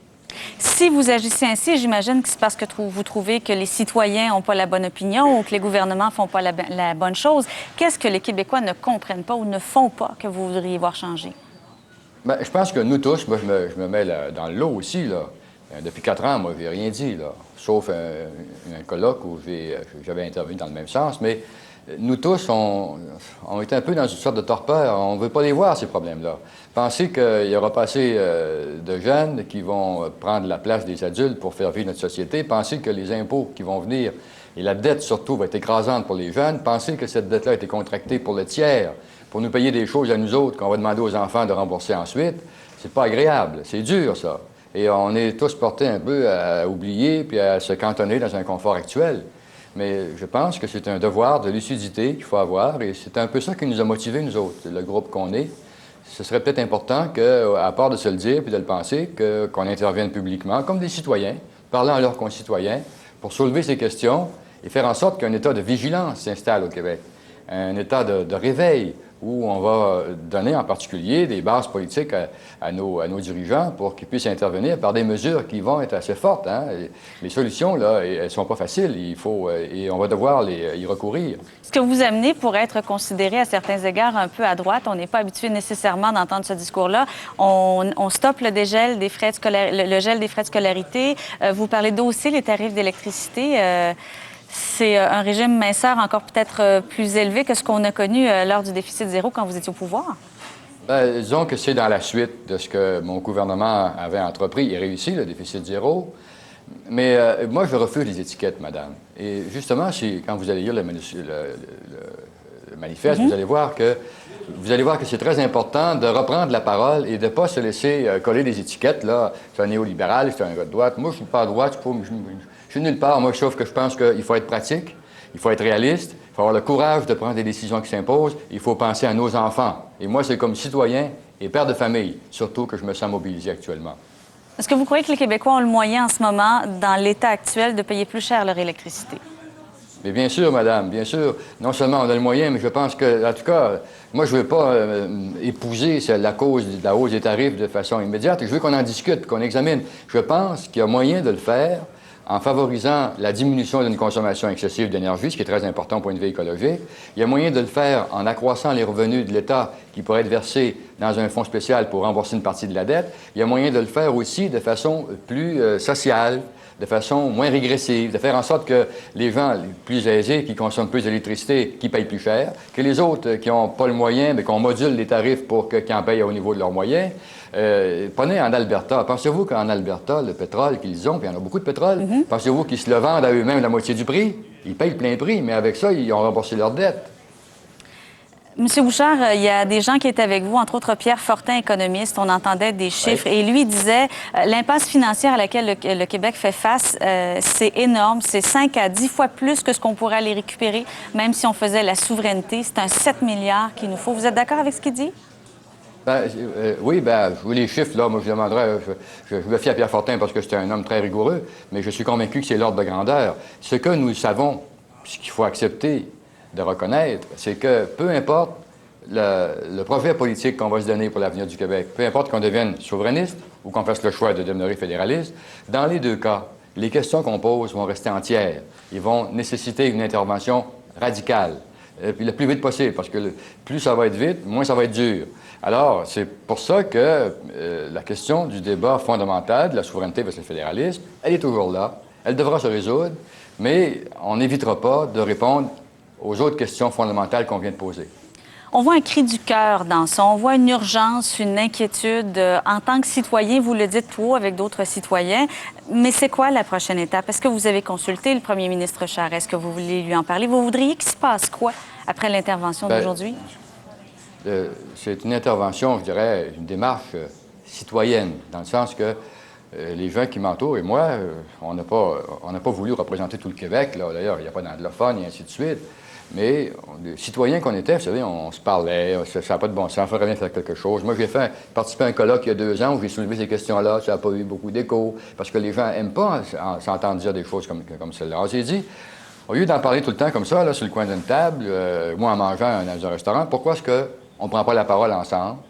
[SPEAKER 5] Si vous agissez ainsi, j'imagine que c'est parce que vous trouvez que les citoyens n'ont pas la bonne opinion ou que les gouvernements ne font pas la bonne chose. Qu'est-ce que les Québécois ne comprennent pas ou ne font pas que vous voudriez voir changer?
[SPEAKER 1] Bien, je pense que nous tous, moi, je me mets dans le lot aussi, là. Depuis 4 ans, moi, je n'ai rien dit, là, sauf un colloque où j'avais intervenu dans le même sens. Mais nous tous, on est un peu dans une sorte de torpeur. On ne veut pas les voir, ces problèmes-là. Pensez qu'il y aura pas assez de jeunes qui vont prendre la place des adultes pour faire vivre notre société. Pensez que les impôts qui vont venir, et la dette surtout, va être écrasante pour les jeunes. Pensez que cette dette-là a été contractée pour le tiers, pour nous payer des choses à nous autres qu'on va demander aux enfants de rembourser ensuite. C'est pas agréable. C'est dur, ça. Et on est tous portés un peu à oublier puis à se cantonner dans un confort actuel. Mais je pense que c'est un devoir de lucidité qu'il faut avoir et c'est un peu ça qui nous a motivés, nous autres, le groupe qu'on est. Ce serait peut-être important qu'à part de se le dire puis de le penser, qu'on intervienne publiquement, comme des citoyens, parlant à leurs concitoyens, pour soulever ces questions et faire en sorte qu'un état de vigilance s'installe au Québec, un état de réveil, où on va donner en particulier des bases politiques à nos dirigeants pour qu'ils puissent intervenir par des mesures qui vont être assez fortes. Hein? Les solutions, là, elles ne sont pas faciles. Et on va devoir y recourir.
[SPEAKER 5] Ce que vous amenez pourrait être considéré à certains égards un peu à droite. On n'est pas habitué nécessairement d'entendre ce discours-là. On stoppe le gel des frais de scolarité. Vous parlez d'hausser les tarifs d'électricité. C'est un régime minceur encore peut-être plus élevé que ce qu'on a connu lors du déficit zéro quand vous étiez au pouvoir?
[SPEAKER 1] Bien, disons que c'est dans la suite de ce que mon gouvernement avait entrepris et réussi, le déficit zéro. Mais moi, je refuse les étiquettes, madame. Et justement, quand vous allez lire le manifeste, vous allez voir que c'est très important de reprendre la parole et de ne pas se laisser coller des étiquettes. Là, c'est un néolibéral, c'est un gars de droite. Moi, je ne suis pas à droite, je suis nulle part. Moi, sauf que je pense qu'il faut être pratique, il faut être réaliste, il faut avoir le courage de prendre des décisions qui s'imposent, il faut penser à nos enfants. Et moi, c'est comme citoyen et père de famille, surtout que je me sens mobilisé actuellement.
[SPEAKER 5] Est-ce que vous croyez que les Québécois ont le moyen en ce moment, dans l'état actuel, de payer plus cher leur électricité?
[SPEAKER 1] Mais bien sûr, madame, bien sûr. Non seulement on a le moyen, mais je pense que, en tout cas, moi, je ne veux pas épouser la cause de la hausse des tarifs de façon immédiate. Je veux qu'on en discute, qu'on examine. Je pense qu'il y a moyen de le faire en favorisant la diminution d'une consommation excessive d'énergie, ce qui est très important au point de vue écologique. Il y a moyen de le faire en accroissant les revenus de l'État qui pourraient être versés dans un fonds spécial pour rembourser une partie de la dette. Il y a moyen de le faire aussi de façon plus sociale, de façon moins régressive, de faire en sorte que les gens les plus aisés, qui consomment plus d'électricité, qui payent plus cher, que les autres qui n'ont pas le moyen, mais qu'on module les tarifs pour qu'ils en payent au niveau de leurs moyens. Prenez en Alberta. Pensez-vous qu'en Alberta, le pétrole qu'ils ont, puis il y en a beaucoup de pétrole, pensez-vous qu'ils se le vendent à eux-mêmes la moitié du prix? Ils payent le plein prix, mais avec ça, ils ont remboursé leur dette.
[SPEAKER 5] Monsieur Bouchard, il y a des gens qui étaient avec vous, entre autres Pierre Fortin, économiste. On entendait des chiffres et lui disait l'impasse financière à laquelle le Québec fait face, c'est énorme. C'est 5 à 10 fois plus que ce qu'on pourrait aller récupérer, même si on faisait la souveraineté. C'est un 7 milliards qu'il nous faut. Vous êtes d'accord avec ce qu'il dit?
[SPEAKER 1] Oui, les chiffres, là, moi, je demanderais, je me fie à Pierre Fortin parce que c'est un homme très rigoureux, mais je suis convaincu que c'est l'ordre de grandeur. Ce que nous savons, ce qu'il faut accepter de reconnaître, c'est que peu importe le projet politique qu'on va se donner pour l'avenir du Québec, peu importe qu'on devienne souverainiste ou qu'on fasse le choix de demeurer fédéraliste, dans les deux cas, les questions qu'on pose vont rester entières. Ils vont nécessiter une intervention radicale, puis le plus vite possible, parce que plus ça va être vite, moins ça va être dur. Alors, c'est pour ça que la question du débat fondamental de la souveraineté versus le fédéralisme, elle est toujours là, elle devra se résoudre, mais on n'évitera pas de répondre aux autres questions fondamentales qu'on vient de poser.
[SPEAKER 5] On voit un cri du cœur dans ça. On voit une urgence, une inquiétude. En tant que citoyen, vous le dites tout avec d'autres citoyens. Mais c'est quoi la prochaine étape? Est-ce que vous avez consulté le premier ministre Charest? Est-ce que vous voulez lui en parler? Vous voudriez qu'il se passe quoi après l'intervention d'aujourd'hui?
[SPEAKER 1] C'est une intervention, je dirais, une démarche citoyenne, dans le sens que les gens qui m'entourent et moi, on n'a pas voulu représenter tout le Québec. D'ailleurs, il n'y a pas d'anglophone et ainsi de suite. Mais les citoyens qu'on était, vous savez, on se parlait, ça n'a pas de bon sens, il faudrait bien faire quelque chose. Moi, j'ai participé à un colloque il y a 2 ans où j'ai soulevé ces questions-là, ça n'a pas eu beaucoup d'écho, parce que les gens n'aiment pas s'entendre dire des choses comme celle-là. On s'est dit, au lieu d'en parler tout le temps comme ça, là, sur le coin d'une table, moi en mangeant dans un restaurant, pourquoi est-ce qu'on ne prend pas la parole ensemble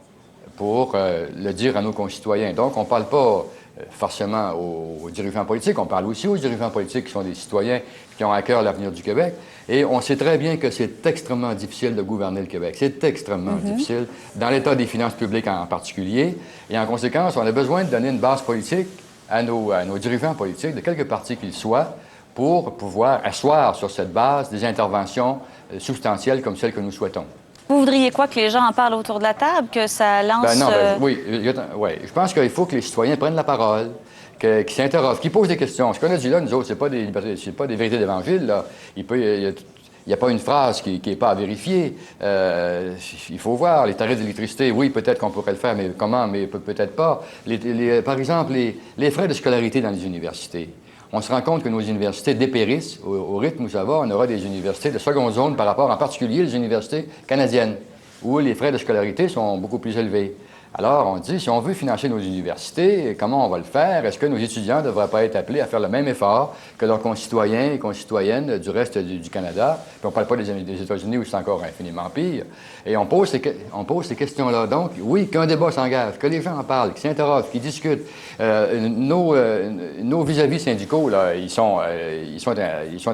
[SPEAKER 1] pour le dire à nos concitoyens? Donc, on ne parle pas forcément aux dirigeants politiques, on parle aussi aux dirigeants politiques qui sont des citoyens qui ont à cœur l'avenir du Québec. Et on sait très bien que c'est extrêmement difficile de gouverner le Québec. C'est extrêmement difficile, dans l'état des finances publiques en particulier. Et en conséquence, on a besoin de donner une base politique à nos dirigeants politiques, de quelque parti qu'ils soient, pour pouvoir asseoir sur cette base des interventions substantielles comme celles que nous souhaitons.
[SPEAKER 5] Vous voudriez quoi? Que les gens en parlent autour de la table? Que ça lance...
[SPEAKER 1] Oui. Je pense qu'il faut que les citoyens prennent la parole, qu'ils s'interrogent, qu'ils posent des questions. Ce qu'on a dit là, nous autres, c'est pas des vérités d'évangile, là. Il n'y a pas une phrase qui n'est pas à vérifier. Il faut voir. Les tarifs d'électricité, oui, peut-être qu'on pourrait le faire, mais comment? Mais peut-être pas. Par exemple, les frais de scolarité dans les universités. On se rend compte que nos universités dépérissent. Au rythme où ça va, on aura des universités de seconde zone par rapport en particulier aux universités canadiennes, où les frais de scolarité sont beaucoup plus élevés. Alors, on dit, si on veut financer nos universités, comment on va le faire? Est-ce que nos étudiants ne devraient pas être appelés à faire le même effort que leurs concitoyens et concitoyennes du reste du Canada? Puis on ne parle pas des États-Unis où c'est encore infiniment pire. Et on pose ces questions-là. Donc, oui, qu'un débat s'engage, que les gens en parlent, qu'ils s'interrogent, qu'ils discutent. Nos vis-à-vis syndicaux, là, ils sont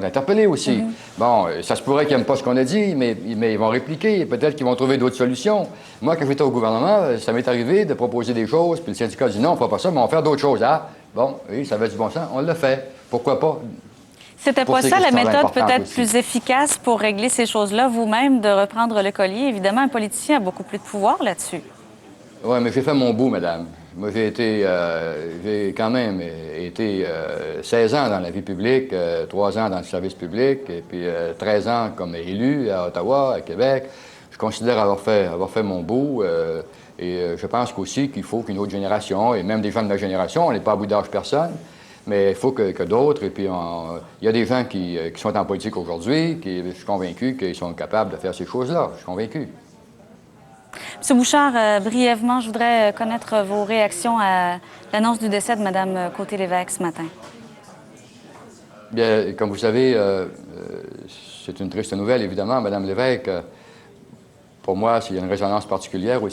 [SPEAKER 1] interpellés aussi. Bon, ça se pourrait qu'ils n'aiment pas ce qu'on a dit, mais ils vont répliquer. Peut-être qu'ils vont trouver d'autres solutions. Moi, quand j'étais au gouvernement, ça m'est arrivé de proposer des choses, puis le syndicat dit non, on ne fera pas ça, mais on va faire d'autres choses. Ah, bon, oui, ça avait du bon sens, on l'a fait. Pourquoi pas?
[SPEAKER 5] C'était pas ça la méthode peut-être plus efficace pour régler ces choses-là, vous-même, de reprendre le collier? Évidemment, un politicien a beaucoup plus de pouvoir là-dessus.
[SPEAKER 1] Oui, mais j'ai fait mon bout, madame. Moi, j'ai quand même été 16 ans dans la vie publique, 3 ans dans le service public, et puis 13 ans comme élu à Ottawa, à Québec. Je considère avoir fait mon bout. Et je pense qu'aussi qu'il faut qu'une autre génération, et même des gens de ma génération, on n'est pas à bout d'âge personne, mais il faut que d'autres, et puis il y a des gens qui sont en politique aujourd'hui, je suis convaincu qu'ils sont capables de faire ces choses-là. Je suis convaincu.
[SPEAKER 5] M. Bouchard, brièvement, je voudrais connaître vos réactions à l'annonce du décès de Mme Côté-Lévesque ce matin.
[SPEAKER 1] Bien, comme vous savez, c'est une triste nouvelle, évidemment. Mme Lévesque, pour moi, il y a une résonance particulière aussi.